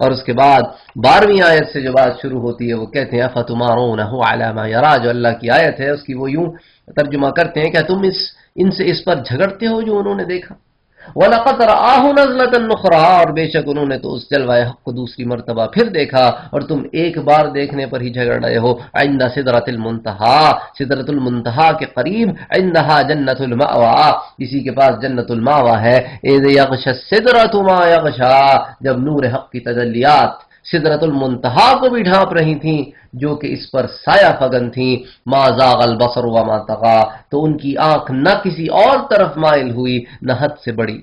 اور اس کے بعد 12ویں آیت سے جو بات شروع ہوتی ہے، وہ کہتے ہیں افتمارونہ علی ما یری، جو اللہ کی آیت ہے اس کی وہ یوں ترجمہ کرتے ہیں کہ تم ان سے اس پر جھگڑتے ہو جو انہوں نے دیکھا۔ وَلَقَدْ رَآهُ نَزْلَةً أُخْرَى، اور بے شک انہوں نے تو اس جلوہ حق کو دوسری مرتبہ پھر دیکھا، اور تم ایک بار دیکھنے پر ہی جھگڑ رہے ہو۔ عند سدرۃ المنتہا، سدرۃ المنتہا کے قریب، عندہا جنۃ المأوى، اسی کے پاس جنت المأوى ہے۔ اذ یغشی السدرۃ ما یغشی، جب نور حق کی تجلیات سدرۃ المنتہا کو بھی ڈھانپ رہی تھیں جو کہ اس پر سایہ فگن تھیں۔ ما زاغ البصر وما طغى، تو ان کی آنکھ نہ کسی اور طرف مائل ہوئی نہ حد سے بڑی،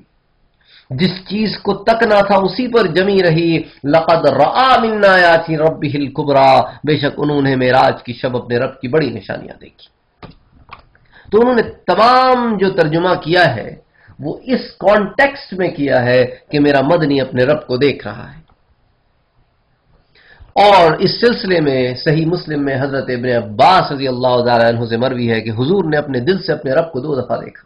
جس چیز کو تکنا تھا اسی پر جمی رہی۔ لقد رأى من آیات ربہ الکبریٰ، بے شک انہوں نے معراج کی شب اپنے رب کی بڑی نشانیاں دیکھی۔ تو انہوں نے تمام جو ترجمہ کیا ہے وہ اس کانٹیکسٹ میں کیا ہے کہ میرا مدنی اپنے رب کو دیکھ رہا ہے۔ اور اس سلسلے میں صحیح مسلم میں حضرت ابن عباس رضی اللہ تعالیٰ عنہ سے مروی ہے کہ حضور نے اپنے دل سے اپنے رب کو 2 دفعہ دیکھا۔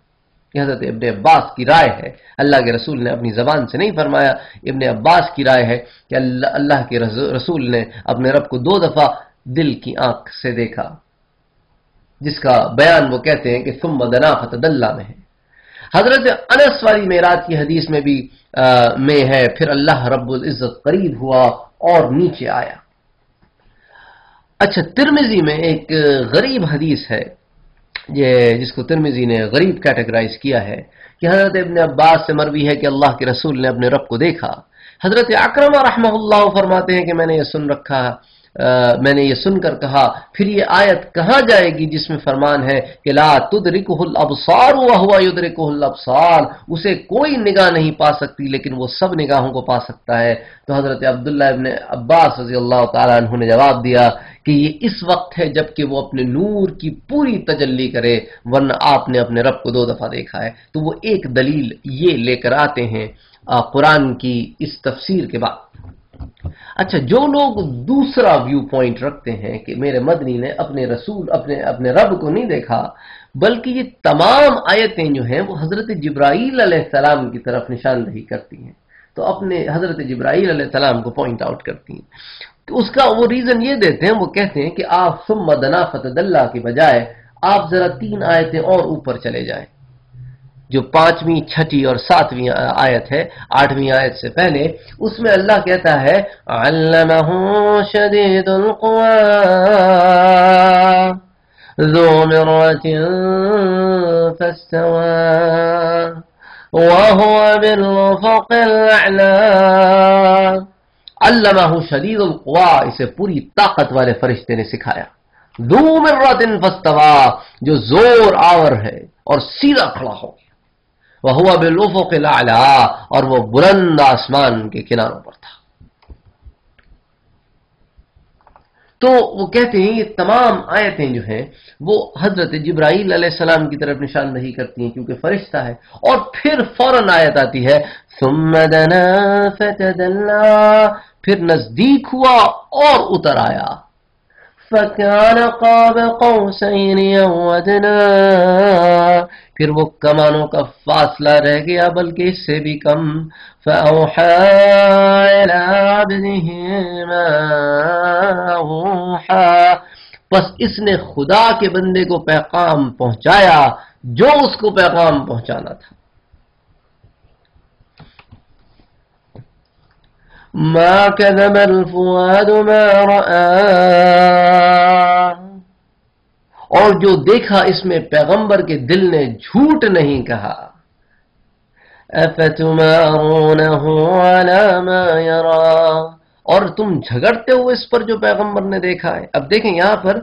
یہ حضرت ابن عباس کی رائے ہے، اللہ کے رسول نے اپنی زبان سے نہیں فرمایا، ابن عباس کی رائے ہے کہ اللہ کے رسول نے اپنے رب کو 2 دفعہ دل کی آنکھ سے دیکھا، جس کا بیان وہ کہتے ہیں کہ ثم دنا فتدلی میں ہے۔ حضرت انس والی معراج کی حدیث میں بھی میں ہے، پھر اللہ رب العزت قریب ہوا اور نیچے آیا۔ اچھا، ترمذی میں ایک غریب حدیث ہے جس کو ترمذی نے غریب کیٹیگرائز کیا ہے کہ حضرت ابن عباس سے مروی ہے کہ اللہ کے رسول نے اپنے رب کو دیکھا۔ حضرت اکرمہ رحمہ اللہ فرماتے ہیں کہ میں نے یہ سن کر کہا، پھر یہ آیت کہاں جائے گی جس میں فرمان ہے کہ لا تدرکہ الابصار وہو یدرکہ الابصار، اسے کوئی نگاہ نہیں پا سکتی لیکن وہ سب نگاہوں کو پا سکتا ہے۔ تو حضرت عبداللہ ابن عباس رضی اللہ تعالیٰ عنہ نے جواب دیا کہ یہ اس وقت ہے جب کہ وہ اپنے نور کی پوری تجلی کرے، ورنہ آپ نے اپنے رب کو 2 دفعہ دیکھا ہے۔ تو وہ ایک دلیل یہ لے کر آتے ہیں قرآن کی اس تفسیر کے بعد۔ اچھا، جو لوگ دوسرا ویو پوائنٹ رکھتے ہیں کہ میرے مدنی نے اپنے رسول اپنے رب کو نہیں دیکھا، بلکہ یہ تمام آیتیں جو ہیں وہ حضرت جبرائیل علیہ السلام کی طرف نشاندہی کرتی ہیں، تو اپنے حضرت جبرائیل علیہ السلام کو پوائنٹ آؤٹ کرتی ہیں۔ تو اس کا وہ ریزن یہ دیتے ہیں، وہ کہتے ہیں کہ آپ ثم دنا فتدلی کی بجائے آپ ذرا 3 آیتیں اور اوپر چلے جائیں، جو 5ویں، 6ٹھی اور 7ویں آیت ہے، 8ویں آیت سے پہلے، اس میں اللہ کہتا ہے علمہ شدید القوى ذو مرة فاستوى وهو بالافق الاعلى۔ علمہ شدید القوى، اسے پوری طاقت والے فرشتے نے سکھایا۔ ذو مرة فاستوى، جو زور آور ہے اور سیدھا کھڑا ہو گیا۔ وَهُوَ بِالْأُفُقِ الْأَعْلَىٰ، اور وہ بلند آسمان کے کناروں پر تھا۔ تو وہ کہتے ہیں یہ تمام آیتیں جو ہیں وہ حضرت جبرائیل علیہ السلام کی طرف نشاندہی کرتی ہیں کیونکہ فرشتہ ہے. اور پھر فوراً آیت آتی ہے ثم دنا فتدلا، پھر نزدیک ہوا اور اتر آیا. فَكَانَ قَابَ قَوْسَيْنِ أَوْ أَدْنَىٰ، پھر وہ کمانوں کا فاصلہ رہ گیا بلکہ اس سے بھی کم. فَأَوْحَىٰ إِلَىٰ عَبْدِهِ مَا أَوْحَىٰ، پس اس نے خدا کے بندے کو پیغام پہنچایا جو اس کو پیغام پہنچانا تھا. ما كذب الفؤاد ما رأى، اور جو دیکھا اس میں پیغمبر کے دل نے جھوٹ نہیں کہا. افتمارونه على ما يرى، اور تم جھگڑتے ہو اس پر جو پیغمبر نے دیکھا ہے. اب دیکھیں یہاں پر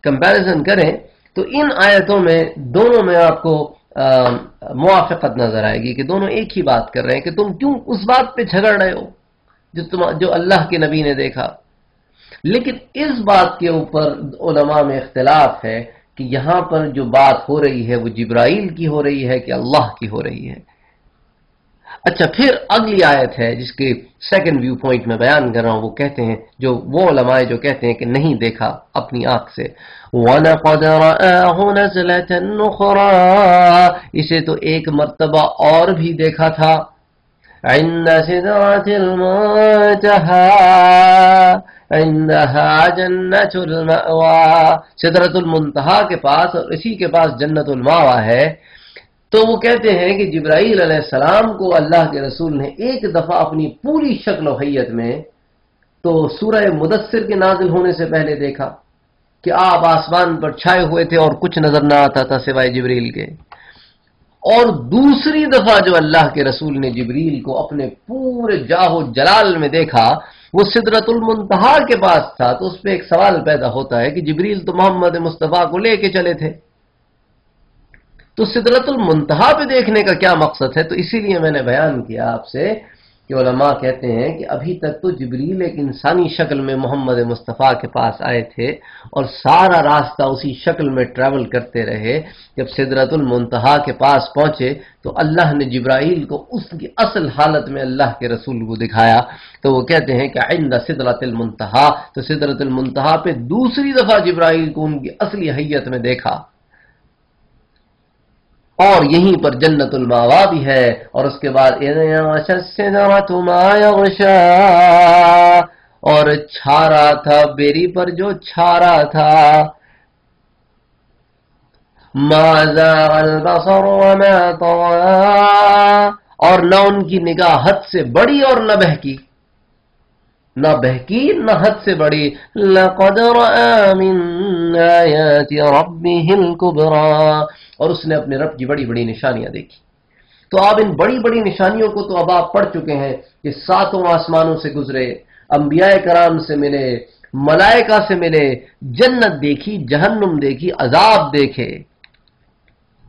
کمپیریزن کریں تو ان آیتوں میں دونوں میں آپ کو موافقت نظر آئے گی کہ دونوں ایک ہی بات کر رہے ہیں کہ تم کیوں اس بات پہ جھگڑ رہے ہو جو اللہ کے نبی نے دیکھا. لیکن اس بات کے اوپر علماء میں اختلاف ہے کہ یہاں پر جو بات ہو رہی ہے وہ جبرائیل کی ہو رہی ہے کہ اللہ کی ہو رہی ہے. اچھا پھر اگلی آیت ہے جس کے سیکنڈ ویو پوائنٹ میں بیان کر رہا ہوں. وہ کہتے ہیں جو وہ علماء جو کہتے ہیں کہ نہیں دیکھا اپنی آنکھ سے. وَلَقَدْ رَآهُ نَزْلَةً أُخْرَىٰ، اسے تو ایک مرتبہ اور بھی دیکھا تھا. عند سدرة المنتهى عندها جنة المأوى، سدرۃ المنتہا کے پاس اور اسی کے پاس جنت المأوى ہے. تو وہ کہتے ہیں کہ جبرائیل علیہ السلام کو اللہ کے رسول نے ایک دفعہ اپنی پوری شکل و حیت میں تو سورہ مدثر کے نازل ہونے سے پہلے دیکھا کہ آپ آسمان پر چھائے ہوئے تھے اور کچھ نظر نہ آتا تھا سوائے جبریل کے. اور دوسری دفعہ جو اللہ کے رسول نے جبریل کو اپنے پورے جاہ و جلال میں دیکھا وہ سدرۃ المنتہا کے پاس تھا. تو اس پہ ایک سوال پیدا ہوتا ہے کہ جبریل تو محمد مصطفیٰ کو لے کے چلے تھے، تو سدرۃ المنتہا پہ دیکھنے کا کیا مقصد ہے؟ تو اسی لیے میں نے بیان کیا آپ سے کہ علماء کہتے ہیں کہ ابھی تک تو جبریل ایک انسانی شکل میں محمد مصطفیٰ کے پاس آئے تھے اور سارا راستہ اسی شکل میں ٹریول کرتے رہے. جب سدرۃ المنتہا کے پاس پہنچے تو اللہ نے جبرائیل کو اس کی اصل حالت میں اللہ کے رسول کو دکھایا. تو وہ کہتے ہیں کہ عند سدرۃ المنتہا، تو سدرۃ المنتہا پہ دوسری دفعہ جبرائیل کو ان کی اصلی حیت میں دیکھا. اور یہیں پر جنت الماوا بھی ہے. اور اس کے بعد اور چھا رہا تھا بیری پر جو چھا رہا تھا. ما زاغ البصر وما طغى، اور نہ ان کی نگاہ حد سے بڑی اور نہ بہکی، نہ بہکی نہ حد سے بڑی. لقد رأى من آیات ربه الكبرى، اور اس نے اپنے رب کی بڑی بڑی نشانیاں دیکھی. تو آپ ان بڑی بڑی نشانیوں کو تو اب آپ پڑھ چکے ہیں کہ ساتوں آسمانوں سے گزرے، انبیاء کرام سے ملے، ملائکہ سے ملے، جنت دیکھی، جہنم دیکھی، عذاب دیکھے.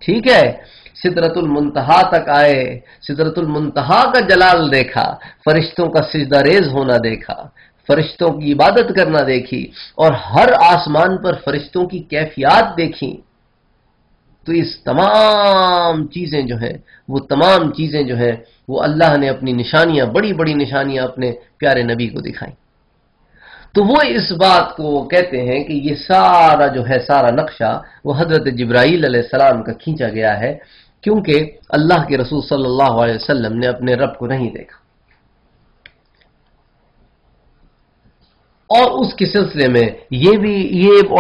ٹھیک ہے، سدرۃ المنتہا تک آئے، سدرۃ المنتہا کا جلال دیکھا، فرشتوں کا سجدہ ریز ہونا دیکھا، فرشتوں کی عبادت کرنا دیکھی، اور ہر آسمان پر فرشتوں کی کیفیات دیکھی. تو اس تمام چیزیں جو ہیں وہ تمام چیزیں جو ہیں وہ اللہ نے اپنی نشانیاں، بڑی بڑی نشانیاں اپنے پیارے نبی کو دکھائیں. تو وہ اس بات کو کہتے ہیں کہ یہ سارا جو ہے سارا نقشہ وہ حضرت جبرائیل علیہ السلام کا کھینچا گیا ہے کیونکہ اللہ کے رسول صلی اللہ علیہ وسلم نے اپنے رب کو نہیں دیکھا. اور اس کے سلسلے میں یہ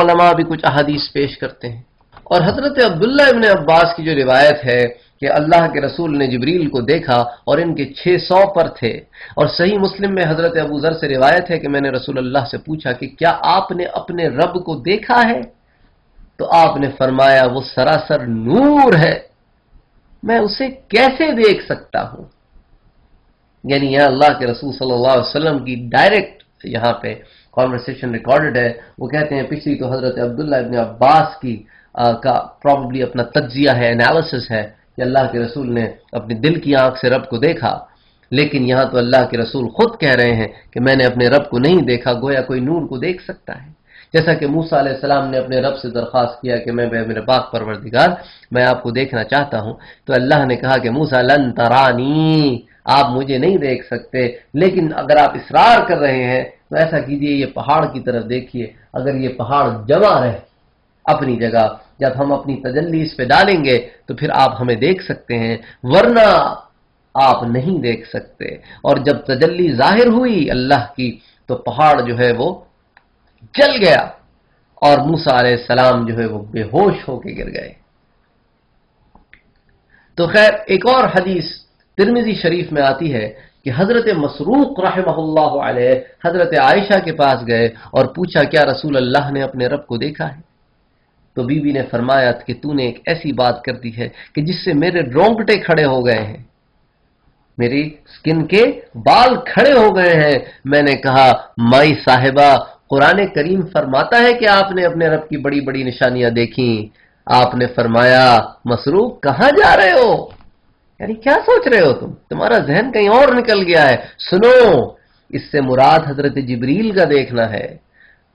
علماء بھی کچھ احادیث پیش کرتے ہیں. اور حضرت عبداللہ ابن عباس کی جو روایت ہے کہ اللہ کے رسول نے جبریل کو دیکھا اور ان کے 600 پر تھے. اور صحیح مسلم میں حضرت ابو ذر سے روایت ہے کہ میں نے رسول اللہ سے پوچھا کہ کیا آپ نے اپنے رب کو دیکھا ہے؟ تو آپ نے فرمایا وہ سراسر نور ہے، میں اسے کیسے دیکھ سکتا ہوں؟ یعنی یہاں اللہ کے رسول صلی اللہ علیہ وسلم کی ڈائریکٹ یہاں پہ کانورسیشن ریکارڈڈ ہے. وہ کہتے ہیں پچھلی تو حضرت عبداللہ ابن عباس کی کا پرابلی اپنا تجزیہ ہے، انالیسس ہے کہ اللہ کے رسول نے اپنے دل کی آنکھ سے رب کو دیکھا. لیکن یہاں تو اللہ کے رسول خود کہہ رہے ہیں کہ میں نے اپنے رب کو نہیں دیکھا، گویا کوئی نور کو دیکھ سکتا ہے۔ جیسا کہ موسیٰ علیہ السلام نے اپنے رب سے درخواست کیا کہ میں میرے پاک پروردگار میں آپ کو دیکھنا چاہتا ہوں، تو اللہ نے کہا کہ موسیٰ لن ترانی، آپ مجھے نہیں دیکھ سکتے، لیکن اگر آپ اصرار کر رہے ہیں تو ایسا کیجئے، یہ پہاڑ کی طرف دیکھیے، اگر یہ پہاڑ جمع رہے اپنی جگہ، جب ہم اپنی تجلی اس پہ ڈالیں گے تو پھر آپ ہمیں دیکھ سکتے ہیں، ورنہ آپ نہیں دیکھ سکتے۔ اور جب تجلی ظاہر ہوئی اللہ کی تو پہاڑ جو ہے وہ جل گیا اور موسیٰ علیہ السلام جو ہے وہ بے ہوش ہو کے گر گئے۔ تو خیر ایک اور حدیث ترمذی شریف میں آتی ہے کہ حضرت مسروق رحمہ اللہ علیہ حضرت عائشہ کے پاس گئے اور پوچھا کیا رسول اللہ نے اپنے رب کو دیکھا ہے؟ تو بی بی نے فرمایا کہ تو نے ایک ایسی بات کر دی ہے کہ جس سے میرے رونگٹے کھڑے ہو گئے ہیں، میری سکن کے بال کھڑے ہو گئے ہیں۔ میں نے کہا مائی صاحبہ، قرآن کریم فرماتا ہے کہ آپ نے اپنے رب کی بڑی بڑی نشانیاں دیکھی۔ آپ نے فرمایا مسروق کہاں جا رہے ہو؟ یعنی کیا سوچ رہے ہو تمہارا ذہن کہیں اور نکل گیا ہے۔ سنو، اس سے مراد حضرت جبریل کا دیکھنا ہے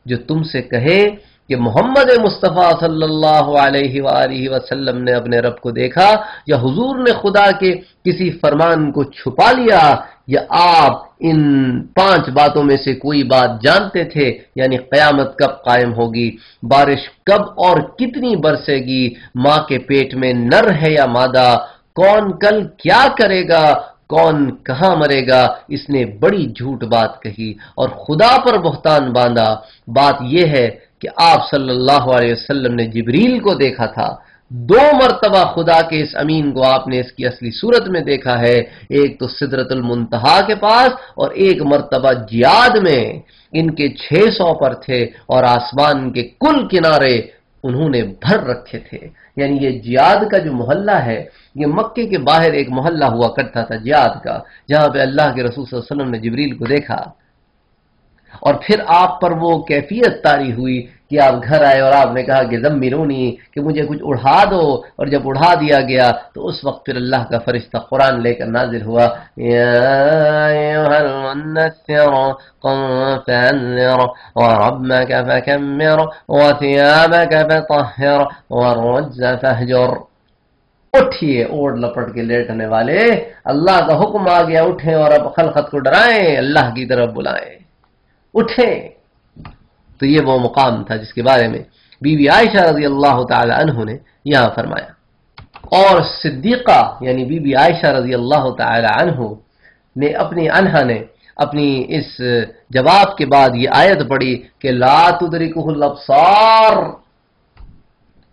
جو تم سے کہے کہ محمد مصطفیٰ صلی اللہ علیہ وآلہ وسلم نے اپنے رب کو دیکھا، یا حضور نے خدا کے کسی فرمان کو چھپا لیا، یا آپ ان 5 باتوں میں سے کوئی بات جانتے تھے، یعنی قیامت کب قائم ہوگی، بارش کب اور کتنی برسے گی، ماں کے پیٹ میں نر ہے یا مادہ، کون کل کیا کرے گا، کون کہاں مرے گا۔ اس نے بڑی جھوٹ بات کہی اور خدا پر بہتان باندھا۔ بات یہ ہے کہ آپ صلی اللہ علیہ وسلم نے جبریل کو دیکھا تھا، 2 مرتبہ خدا کے اس امین کو آپ نے اس کی اصلی صورت میں دیکھا ہے، ایک تو سدرۃ المنتہا کے پاس اور ایک مرتبہ جیاد میں۔ ان کے 600 پر تھے اور آسمان کے کل کنارے انہوں نے بھر رکھے تھے۔ یعنی یہ جیاد کا جو محلہ ہے، یہ مکے کے باہر ایک محلہ ہوا کرتا تھا جیاد کا، جہاں پہ اللہ کے رسول صلی اللہ علیہ وسلم نے جبریل کو دیکھا، اور پھر آپ پر وہ کیفیت طاری ہوئی کہ آپ گھر آئے اور آپ نے کہا کہ زمرونی، کہ مجھے کچھ اڑھا دو، اور جب اڑھا دیا گیا تو اس وقت پھر اللہ کا فرشتہ قرآن لے کر نازل ہوا، یا ایھا المنثر قم فانذر وربک فکبر وثیابک فطہر والرجز فاہجر۔ اٹھیے اوڑھ لپٹ کے لیٹنے والے، اللہ کا حکم آ گیا، اٹھیں اور اب خلقت کو ڈرائیں، اللہ کی طرف بلائیں، اٹھیں۔ تو یہ وہ مقام تھا جس کے بارے میں بی بی عائشہ رضی اللہ تعالی عنہ نے یہاں فرمایا۔ اور صدیقہ یعنی بی بی عائشہ رضی اللہ تعالی عنہا نے اپنی اس جواب کے بعد یہ آیت پڑھی کہ لا تدرکہ الابصار،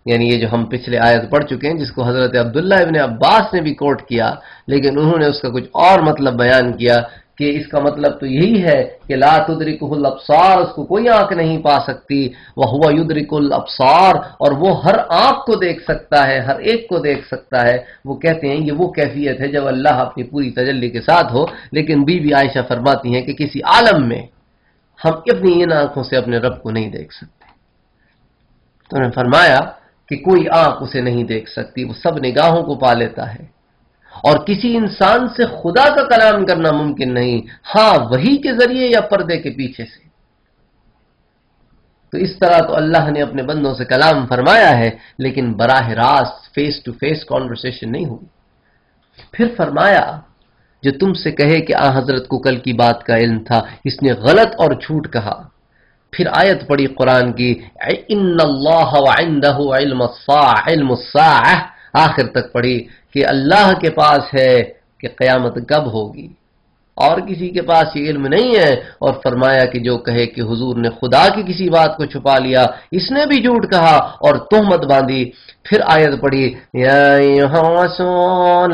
یعنی یہ جو ہم پچھلے آیت پڑھ چکے ہیں جس کو حضرت عبداللہ ابن عباس نے بھی کوٹ کیا، لیکن انہوں نے اس کا کچھ اور مطلب بیان کیا کہ اس کا مطلب تو یہی ہے کہ لا تدرکہ الابصار، اس کو کوئی آنکھ نہیں پا سکتی، وہو یدرک الابصار، اور وہ ہر آنکھ کو دیکھ سکتا ہے، ہر ایک کو دیکھ سکتا ہے۔ وہ کہتے ہیں یہ وہ کیفیت ہے جب اللہ اپنی پوری تجلی کے ساتھ ہو، لیکن بی بی عائشہ فرماتی ہیں کہ کسی عالم میں ہم اپنی ان آنکھوں سے اپنے رب کو نہیں دیکھ سکتے۔ تو انہوں نے فرمایا کہ کوئی آنکھ اسے نہیں دیکھ سکتی، وہ سب نگاہوں کو پا لیتا ہے، اور کسی انسان سے خدا کا کلام کرنا ممکن نہیں، ہاں وحی کے ذریعے یا پردے کے پیچھے سے۔ تو اس طرح تو اللہ نے اپنے بندوں سے کلام فرمایا ہے، لیکن براہ راست فیس ٹو فیس کانورسیشن نہیں ہوئی۔ پھر فرمایا جو تم سے کہے کہ حضرت کو کل کی بات کا علم تھا، اس نے غلط اور جھوٹ کہا۔ پھر آیت پڑھی قرآن کی ان اللہ وعنده علم الساعہ، آخر تک پڑھی کہ اللہ کے پاس ہے کہ قیامت کب ہوگی، اور کسی کے پاس یہ علم نہیں ہے۔ اور فرمایا کہ جو کہے کہ حضور نے خدا کی کسی بات کو چھپا لیا، اس نے بھی جھوٹ کہا اور تہمت باندھی۔ پھر آیت پڑھی یا ایھا الرسول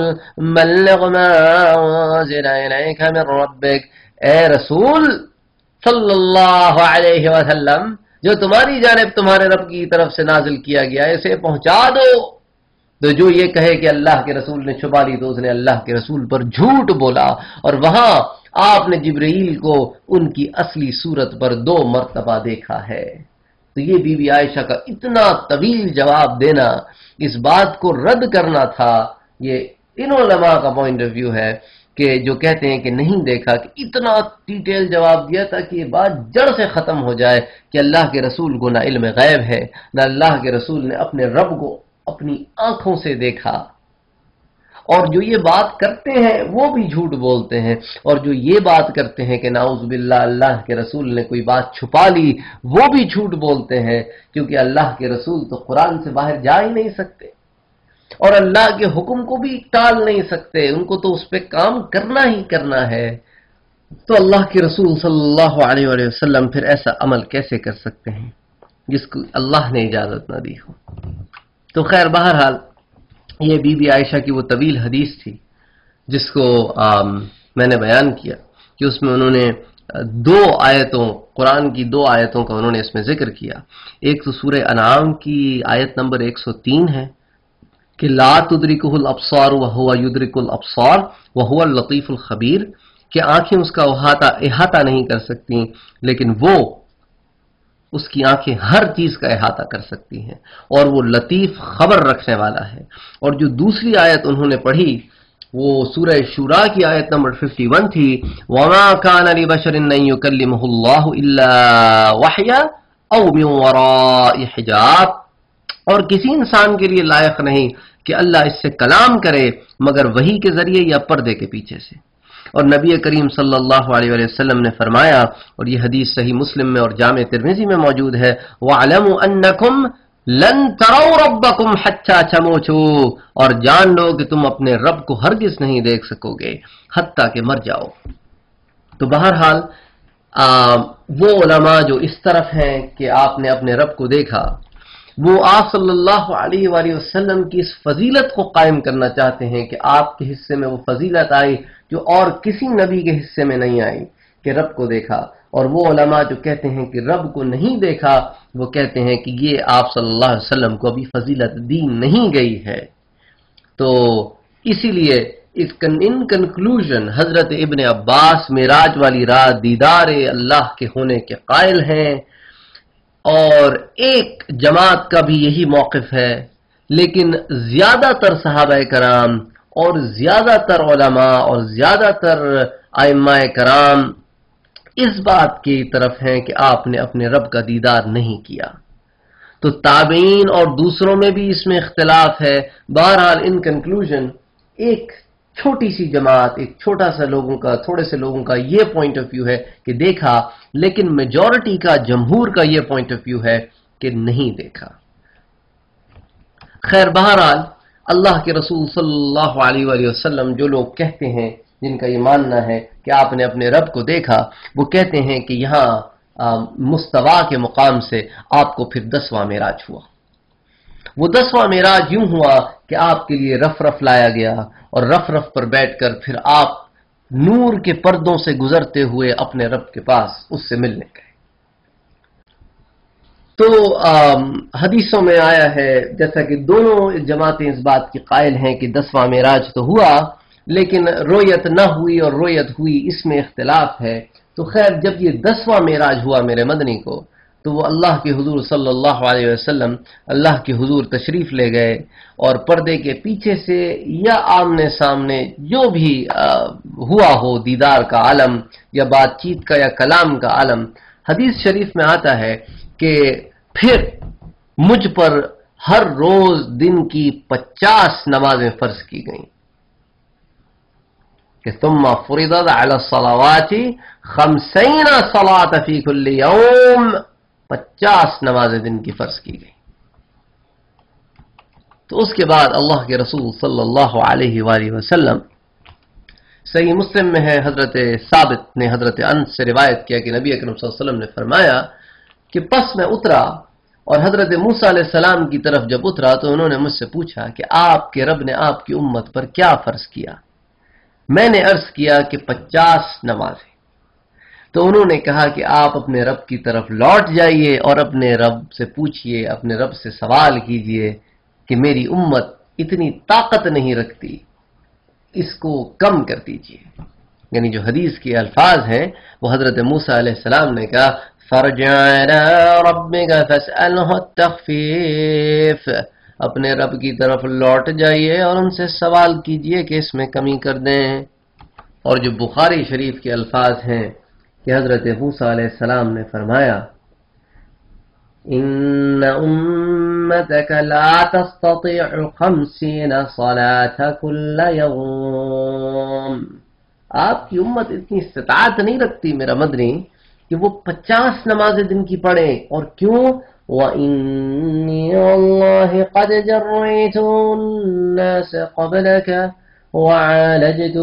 بلغ ما انزل الیک من ربک، اے رسول صلی اللہ علیہ وسلم جو تمہاری جانب تمہارے رب کی طرف سے نازل کیا گیا اسے پہنچا دو۔ تو جو یہ کہے کہ اللہ کے رسول نے چھپا لی تو اس نے اللہ کے رسول پر جھوٹ بولا۔ اور وہاں آپ نے جبرائیل کو ان کی اصلی صورت پر 2 مرتبہ دیکھا ہے۔ تو یہ بی بی عائشہ کا اتنا طویل جواب دینا، اس بات کو رد کرنا تھا۔ یہ ان علماء کا پوائنٹ آف ویو ہے کہ جو کہتے ہیں کہ نہیں دیکھا، کہ اتنا ڈیٹیل جواب دیا تاکہ یہ بات جڑ سے ختم ہو جائے کہ اللہ کے رسول کو نہ علم غیب ہے، نہ اللہ کے رسول نے اپنے رب کو اپنی آنکھوں سے دیکھا، اور جو یہ بات کرتے ہیں وہ بھی جھوٹ بولتے ہیں، اور جو یہ بات کرتے ہیں کہ نعوذ باللہ اللہ کے رسول نے کوئی بات چھپا لی، وہ بھی جھوٹ بولتے ہیں، کیونکہ اللہ کے رسول تو قرآن سے باہر جا ہی نہیں سکتے اور اللہ کے حکم کو بھی ٹال نہیں سکتے، ان کو تو اس پہ کام کرنا ہی کرنا ہے۔ تو اللہ کے رسول صلی اللہ علیہ وآلہ وسلم پھر ایسا عمل کیسے کر سکتے ہیں جس کو اللہ نے اجازت نہ دی ہو؟ تو خیر بہرحال یہ بی بی عائشہ کی وہ طویل حدیث تھی جس کو میں نے بیان کیا کہ اس میں انہوں نے دو آیتوں، قرآن کی دو آیتوں کا انہوں نے اس میں ذکر کیا۔ ایک تو سورہ انعام کی آیت نمبر 103 ہے کہ لا تدرکہ الابصار وہو یدرک الابصار وہو اللطیف الخبیر، کہ آنکھیں اس کا احاطہ نہیں کر سکتی لیکن وہ اس کی آنکھیں ہر چیز کا احاطہ کر سکتی ہیں اور وہ لطیف خبر رکھنے والا ہے۔ اور جو دوسری آیت انہوں نے پڑھی وہ سورہ شورا کی آیت نمبر 51 تھی، وَمَا كَانَ لِبَشَرٍ أَن يُكَلِّمَهُ اللَّهُ إِلَّا وَحْيًا أَوْ مِن وَرَاءِ حِجَابٍ، اور کسی انسان کے لیے لائق نہیں کہ اللہ اس سے کلام کرے مگر وحی کے ذریعے یا پردے کے پیچھے سے۔ اور نبی کریم صلی اللہ علیہ وآلہ وسلم نے فرمایا، اور یہ حدیث صحیح مسلم میں اور جامع ترمذی میں موجود ہے، وَاعْلَمُوا أَنَّكُمْ لَن تَرَوْا رَبَّكُمْ حَتَّى تَمُوتُوا، اور جان لو کہ تم اپنے رب کو ہرگز نہیں دیکھ سکو گے حتیٰ کہ مر جاؤ۔ تو بہرحال وہ علماء جو اس طرف ہیں کہ آپ نے اپنے رب کو دیکھا، وہ آپ صلی اللہ علیہ وآلہ وسلم کی اس فضیلت کو قائم کرنا چاہتے ہیں کہ آپ کے حصے میں وہ فضیلت آئی جو اور کسی نبی کے حصے میں نہیں آئی کہ رب کو دیکھا، اور وہ علماء جو کہتے ہیں کہ رب کو نہیں دیکھا وہ کہتے ہیں کہ یہ آپ صلی اللہ علیہ وسلم کو ابھی فضیلت دی نہیں گئی ہے۔ تو اسی لیے ان کنکلوژن حضرت ابن عباس معراج والی رات دیدار اللہ کے ہونے کے قائل ہیں، اور ایک جماعت کا بھی یہی موقف ہے، لیکن زیادہ تر صحابہ کرام اور زیادہ تر علماء اور زیادہ تر ائمہ کرام اس بات کی طرف ہیں کہ آپ نے اپنے رب کا دیدار نہیں کیا۔ تو تابعین اور دوسروں میں بھی اس میں اختلاف ہے۔ بہرحال ان کنکلوژن ایک چھوٹی سی جماعت، ایک چھوٹا سا لوگوں کا، تھوڑے سے لوگوں کا یہ پوائنٹ آف ویو ہے کہ دیکھا، لیکن میجورٹی کا، جمہور کا یہ پوائنٹ آف ویو ہے کہ نہیں دیکھا۔ خیر بہرحال اللہ کے رسول صلی اللہ علیہ وآلہ وسلم جو لوگ کہتے ہیں، جن کا یہ ماننا ہے کہ آپ نے اپنے رب کو دیکھا، وہ کہتے ہیں کہ یہاں مستوا کے مقام سے آپ کو پھر 10واں معراج ہوا۔ وہ 10واں معراج یوں ہوا کہ آپ کے لیے رف رف لایا گیا، اور رف رف پر بیٹھ کر پھر آپ نور کے پردوں سے گزرتے ہوئے اپنے رب کے پاس اس سے ملنے گئے۔ تو حدیثوں میں آیا ہے، جیسا کہ دونوں جماعتیں اس بات کی قائل ہیں کہ 10واں معراج تو ہوا لیکن رویت نہ ہوئی اور رویت ہوئی، اس میں اختلاف ہے۔ تو خیر جب یہ 10واں معراج ہوا میرے مدنی کو، تو وہ اللہ کے حضور صلی اللہ علیہ وسلم اللہ کے حضور تشریف لے گئے، اور پردے کے پیچھے سے یا آمنے سامنے جو بھی ہوا ہو، دیدار کا عالم یا بات چیت کا یا کلام کا عالم، حدیث شریف میں آتا ہے کہ پھر مجھ پر ہر روز دن کی 50 نمازیں فرض کی گئیں، کہ ثم فرضت علی الصلوات 50 صلاۃ فی کل یوم، 50 نمازیں دن کی فرض کی گئی۔ تو اس کے بعد اللہ کے رسول صلی اللہ علیہ وآلہ وسلم، صحیح مسلم میں ہے، حضرت ثابت نے حضرت انس سے روایت کیا کہ نبی اکرم صلی اللہ علیہ وسلم نے فرمایا کہ پس میں اترا، اور حضرت موسیٰ علیہ السلام کی طرف جب اترا تو انہوں نے مجھ سے پوچھا کہ آپ کے رب نے آپ کی امت پر کیا فرض کیا؟ میں نے عرض کیا کہ 50 نمازیں۔ تو انہوں نے کہا کہ آپ اپنے رب کی طرف لوٹ جائیے اور اپنے رب سے پوچھئے، اپنے رب سے سوال کیجئے کہ میری امت اتنی طاقت نہیں رکھتی، اس کو کم کر دیجئے۔ یعنی جو حدیث کے الفاظ ہیں وہ حضرت موسیٰ علیہ السلام نے کہا فَارْجِعْ إِلَىٰ رَبِّكَ فَاسْأَلْهُ التَّخْفِيفَ، اپنے رب کی طرف لوٹ جائیے اور ان سے سوال کیجئے کہ اس میں کمی کر دیں۔ اور جو بخاری شریف کے الفاظ ہیں کہ حضرت موسیٰ علیہ السلام نے فرمایا ان امتك لا تستطيع 50 صلاة كل يوم، آپ کی امت اتنی استطاعت نہیں رکھتی میرا مدنی کہ وہ 50 نمازیں دن کی پڑھیں. اور کیوں؟ وَإِنِّي وَاللَّهِ قَدْ جَرَّيْتُ النَّاسَ قَبْلَكَ وَعَالَجْتُ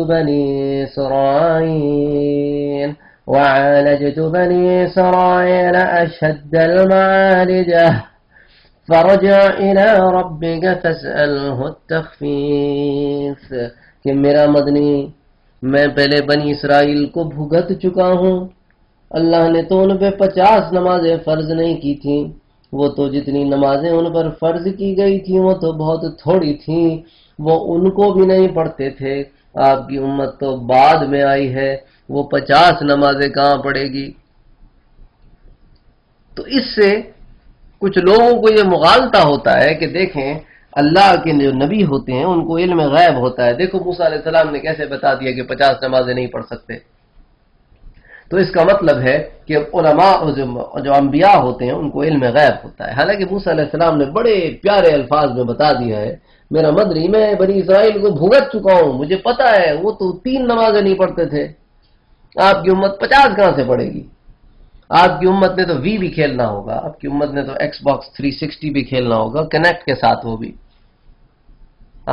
بَنِي إِسْرَائِيلَ أَشَدَّ الْمَعَالِجَةِ فَارْجِعْ إِلَى رَبِّكَ فَاسْأَلْهُ التَّخْفِيفَ کہ میرا مدنی میں پہلے بنی اسرائیل کو بھگت چکا ہوں. اللہ نے تو ان پہ 50 نمازیں فرض نہیں کی تھیں، وہ تو جتنی نمازیں ان پر فرض کی گئی تھیں وہ تو بہت تھوڑی تھیں، وہ ان کو بھی نہیں پڑھتے تھے. آپ کی امت تو بعد میں آئی ہے، وہ 50 نمازیں کہاں پڑھے گی؟ تو اس سے کچھ لوگوں کو یہ مغالطہ ہوتا ہے کہ دیکھیں اللہ کے جو نبی ہوتے ہیں ان کو علم غیب ہوتا ہے. دیکھو موسیٰ علیہ السلام نے کیسے بتا دیا کہ 50 نمازیں نہیں پڑھ سکتے. تو اس کا مطلب ہے کہ علماء جو انبیاء ہوتے ہیں ان کو علم غیب ہوتا ہے. حالانکہ موسیٰ علیہ السلام نے بڑے پیارے الفاظ میں بتا دیا ہے میرا مدنی میں بنی اسرائیل کو بھگت چکا ہوں، مجھے پتا ہے وہ تو 3 نمازیں نہیں پڑھتے تھے. آپ کی امت 50 کہاں سے پڑھے گی؟ آپ کی امت نے تو وی بھی کھیلنا ہوگا، آپ کی امت نے تو ایکس باکس 360 بھی کھیلنا ہوگا، کنیکٹ کے ساتھ وہ بھی.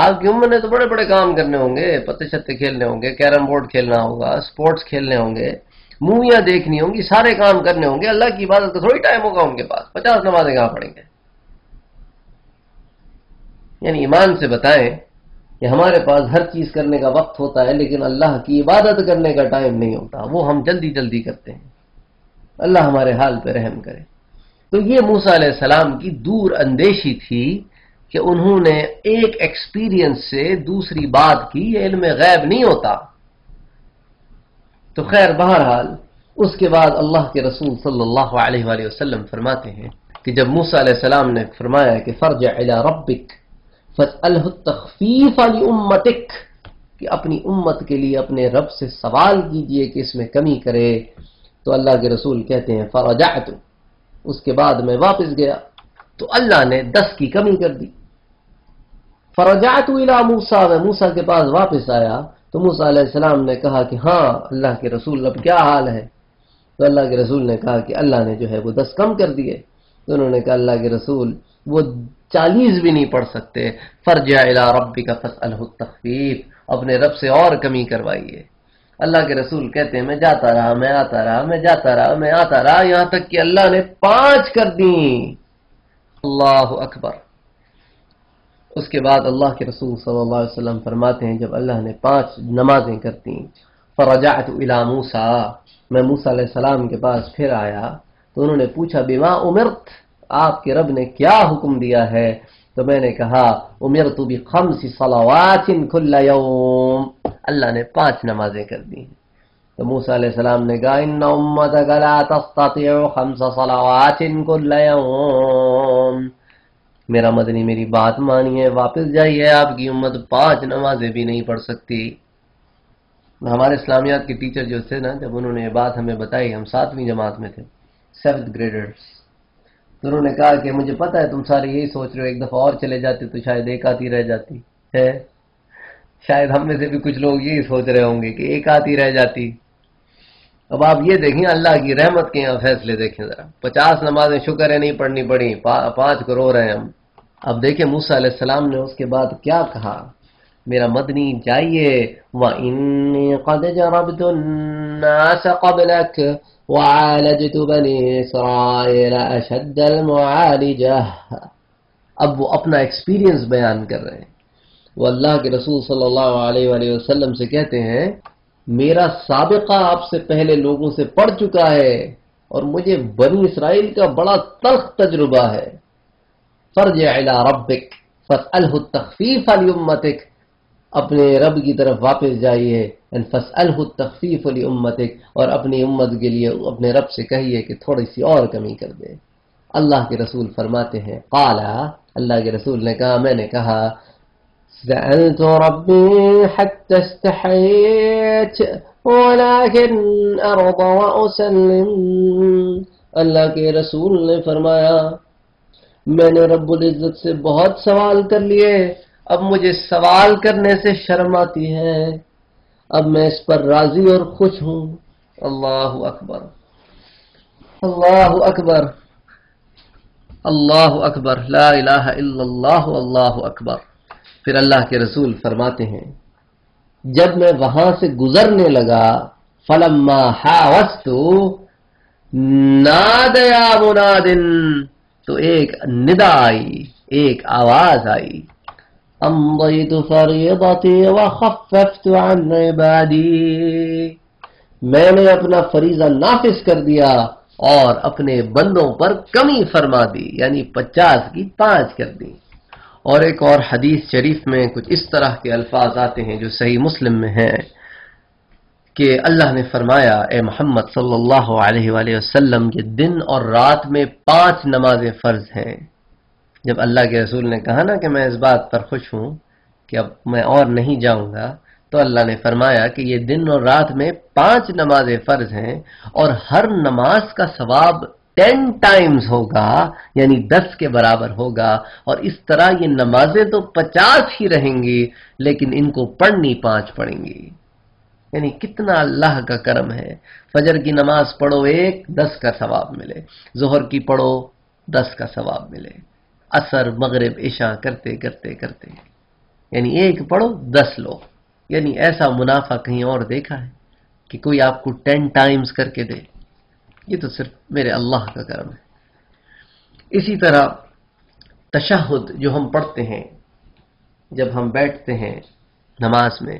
آپ کی امت نے تو بڑے بڑے کام کرنے ہوں گے، پتے شتے کھیلنے ہوں گے، کیرم بورڈ کھیلنا ہوگا، سپورٹس کھیلنے ہوں گے، موویاں دیکھنی ہوں گی، سارے کام کرنے ہوں گے. اللہ کی عبادت کا تھوڑی ٹائم ہوگا ان کے پاس. 50 نمازیں کہاں پڑھیں گے؟ یعنی ایمان سے بتائیں کہ ہمارے پاس ہر چیز کرنے کا وقت ہوتا ہے لیکن اللہ کی عبادت کرنے کا ٹائم نہیں ہوتا، وہ ہم جلدی جلدی کرتے ہیں. اللہ ہمارے حال پہ رحم کرے. تو یہ موسیٰ علیہ السلام کی دور اندیشی تھی کہ انہوں نے ایک ایکسپیرینس سے دوسری بات کی، یہ علم غیب نہیں ہوتا. تو خیر بہرحال اس کے بعد اللہ کے رسول صلی اللہ علیہ وآلہ وسلم فرماتے ہیں کہ جب موسیٰ علیہ السلام نے فرمایا کہ فرجع الی ربک فاسألہ التخفیف لامتک، کہ اپنی امت کے لیے اپنے رب سے سوال کیجئے کہ اس میں کمی کرے، تو اللہ کے رسول کہتے ہیں فرجعت، اس کے بعد میں واپس گیا تو اللہ نے 10 کی کمی کر دی. فرجعت الی موسیٰ، میں موسیٰ کے پاس واپس آیا تو موسیٰ علیہ السلام نے کہا کہ ہاں اللہ کے رسول اب کیا حال ہے؟ تو اللہ کے رسول نے کہا کہ اللہ نے جو ہے وہ 10 کم کر دیے. تو انہوں نے کہا اللہ کے رسول وہ 40 بھی نہیں پڑھ سکتے. فرجع الی ربک فاسألہ التخفیف، اپنے رب سے اور کمی کروائیے. اللہ کے رسول کہتے ہیں میں جاتا رہا، میں آتا رہا، میں جاتا رہا، میں آتا رہا، یہاں تک کہ اللہ نے 5 کر دیں. اللہ اکبر. اس کے بعد اللہ کے رسول صلی اللہ علیہ وسلم فرماتے ہیں جب اللہ نے 5 نمازیں کرتی فرجعت الی موسیٰ، میں موسیٰ علیہ السلام کے پاس پھر آیا تو انہوں نے پوچھا بما امرت، آپ کے رب نے کیا حکم دیا ہے؟ تو میں نے کہا امرت ب5 صلوات کل یوم، اللہ نے 5 نمازیں کر دی. تو موسیٰ علیہ السلام نے کہا ان امتک لا تستطيع 5 صلوات کل یوم، میرا مدنی میری بات مانیے، واپس جائیے، آپ کی امت 5 نمازیں بھی نہیں پڑھ سکتی. ہمارے اسلامیات کے ٹیچر جو تھے نا، جب انہوں نے یہ بات ہمیں بتائی، ہم 7ویں جماعت میں تھے، 7th گریڈرز، تو انہوں نے کہا کہ مجھے پتا ہے تم سارے یہی سوچ رہے ہو ایک دفعہ اور چلے جاتے تو شاید ایک آتی رہ جاتی ہے. شاید ہم میں سے بھی کچھ لوگ یہی سوچ رہے ہوں گے کہ ایک آتی رہ جاتی. اب آپ یہ دیکھیں اللہ کی رحمت کے یہاں فیصلے دیکھیں ذرا. 50 نمازیں شکر ہے نہیں پڑھنی پڑی، 5 کرو رہے ہیں ہم. اب دیکھیں موسیٰ علیہ السلام نے اس کے بعد کیا کہا، میرا مدنی جائیے وَإِنِّي قَدْ جَرَبْتُ النَّاسَ قَبْلَكَ وَعَالَجْتُ بَنِي إِسْرَائِيلَ أَشَدَّ الْمُعَالِجَةِ. اب وہ اپنا ایکسپیرینس بیان کر رہے ہیں. وہ اللہ کے رسول صلی اللہ علیہ وآلہ وسلم سے کہتے ہیں میرا سابقہ آپ سے پہلے لوگوں سے پڑھ چکا ہے اور مجھے بنی اسرائیل کا بڑا تلخ تجربہ ہے. فرجع الی ربک فاسألہ التخفیف لامتک، اپنے رب کی طرف واپس جائیے. فاسألہ التخفیف لامتک، اور اپنی امت کے لیے اپنے رب سے کہیے کہ تھوڑی سی اور کمی کر دے. اللہ کے رسول فرماتے ہیں قال، اللہ کے رسول نے کہا میں نے کہا سألت ربي حتى استحييت ولكن أرضى وأسلم. اللہ کے رسول نے فرمایا میں نے رب العزت سے بہت سوال کر لیے، اب مجھے سوال کرنے سے شرم آتی ہے، اب میں اس پر راضی اور خوش ہوں. اللہ اکبر، اللہ اکبر، اللہ اکبر، لا الہ الا اللہ، اللہ اکبر. پھر اللہ کے رسول فرماتے ہیں جب میں وہاں سے گزرنے لگا فلما حاوست نادیا منادن، تو ایک ندا آئی، ایک آواز آئی، امضیت فریضتی وخففت عن عبادی، میں نے اپنا فریضہ نافذ کر دیا اور اپنے بندوں پر کمی فرما دی، یعنی 50 کی 5 کر دی. اور ایک اور حدیث شریف میں کچھ اس طرح کے الفاظ آتے ہیں جو صحیح مسلم میں ہیں کہ اللہ نے فرمایا اے محمد صلی اللہ علیہ وآلہ وسلم کہ دن اور رات میں 5 نمازیں فرض ہیں. جب اللہ کے رسول نے کہا نا کہ میں اس بات پر خوش ہوں کہ اب میں اور نہیں جاؤں گا، تو اللہ نے فرمایا کہ یہ دن اور رات میں 5 نمازیں فرض ہیں اور ہر نماز کا ثواب 10 ٹائمز ہوگا، یعنی 10 کے برابر ہوگا. اور اس طرح یہ نمازیں تو 50 ہی رہیں گی لیکن ان کو پڑھنی 5 پڑیں گی. یعنی کتنا اللہ کا کرم ہے. فجر کی نماز پڑھو 1، 10 کا ثواب ملے، ظہر کی پڑھو 10 کا ثواب ملے، عصر مغرب عشاء کرتے کرتے کرتے، یعنی 1 پڑھو 10 لو. یعنی ایسا منافع کہیں اور دیکھا ہے کہ کوئی آپ کو 10 ٹائمز کر کے دے؟ یہ تو صرف میرے اللہ کا کرم ہے. اسی طرح تشہد جو ہم پڑھتے ہیں جب ہم بیٹھتے ہیں نماز میں،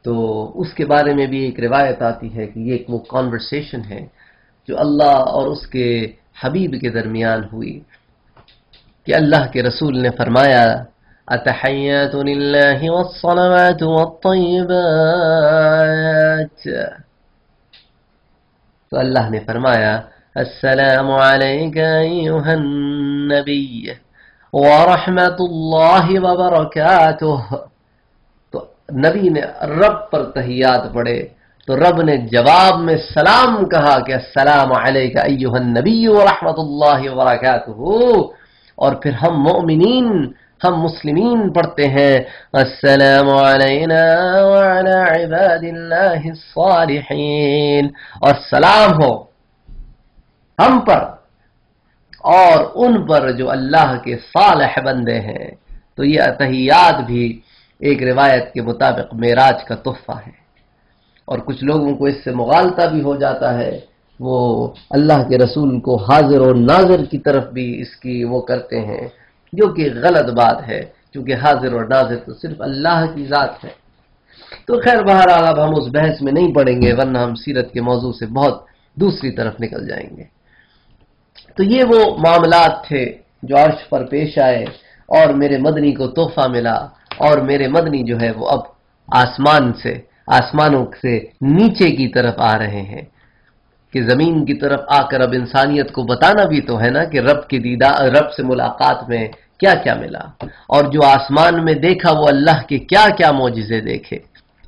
تو اس کے بارے میں بھی ایک روایت آتی ہے کہ یہ ایک وہ کانورسیشن ہے جو اللہ اور اس کے حبیب کے درمیان ہوئی کہ اللہ کے رسول نے فرمایا التحیات للہ والصلوات والطیبات، تو اللہ نے فرمایا السلام علیک ایہا النبی ورحمت اللہ وبرکاتہ. تو نبی نے رب پر تحیات پڑھے تو رب نے جواب میں سلام کہا کہ السلام علیک ایہا النبی ورحمت اللہ وبرکاتہ. اور پھر ہم مومنین، ہم مسلمین پڑھتے ہیں السلام علینا وعلی عباد اللہ الصالحین، اور سلام ہو ہم پر اور ان پر جو اللہ کے صالح بندے ہیں. تو یہ تحیات بھی ایک روایت کے مطابق معراج کا تحفہ ہے. اور کچھ لوگوں کو اس سے مغالطہ بھی ہو جاتا ہے، وہ اللہ کے رسول کو حاضر و ناظر کی طرف بھی اس کی وہ کرتے ہیں، جو کہ غلط بات ہے، کیونکہ حاضر اور ناظر تو صرف اللہ کی ذات ہے. تو خیر بہرحال اب ہم اس بحث میں نہیں پڑیں گے ورنہ ہم سیرت کے موضوع سے بہت دوسری طرف نکل جائیں گے. تو یہ وہ معاملات تھے جو عرش پر پیش آئے اور میرے مدنی کو تحفہ ملا، اور میرے مدنی جو ہے وہ اب آسمانوں سے نیچے کی طرف آ رہے ہیں کہ زمین کی طرف آ کر اب انسانیت کو بتانا بھی تو ہے نا کہ رب کے دیدار، رب سے ملاقات میں کیا کیا ملا، اور جو آسمان میں دیکھا وہ اللہ کے کیا کیا معجزے دیکھے.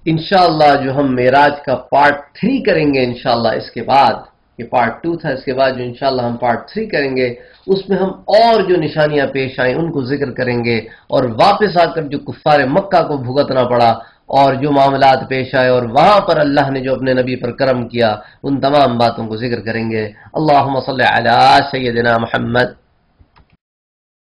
انشاءاللہ جو ہم معراج کا پارٹ 3 کریں گے انشاءاللہ، اس کے بعد یہ پارٹ 2 تھا، اس کے بعد جو انشاءاللہ ہم پارٹ 3 کریں گے اس میں ہم اور جو نشانیاں پیش آئیں ان کو ذکر کریں گے، اور واپس آ کر جو کفار مکہ کو بھگتنا پڑا اور جو معاملات پیش آئے اور وہاں پر اللہ نے جو اپنے نبی پر کرم کیا ان تمام باتوں کو ذکر کریں گے. اللہم صلی علی سیدنا محمد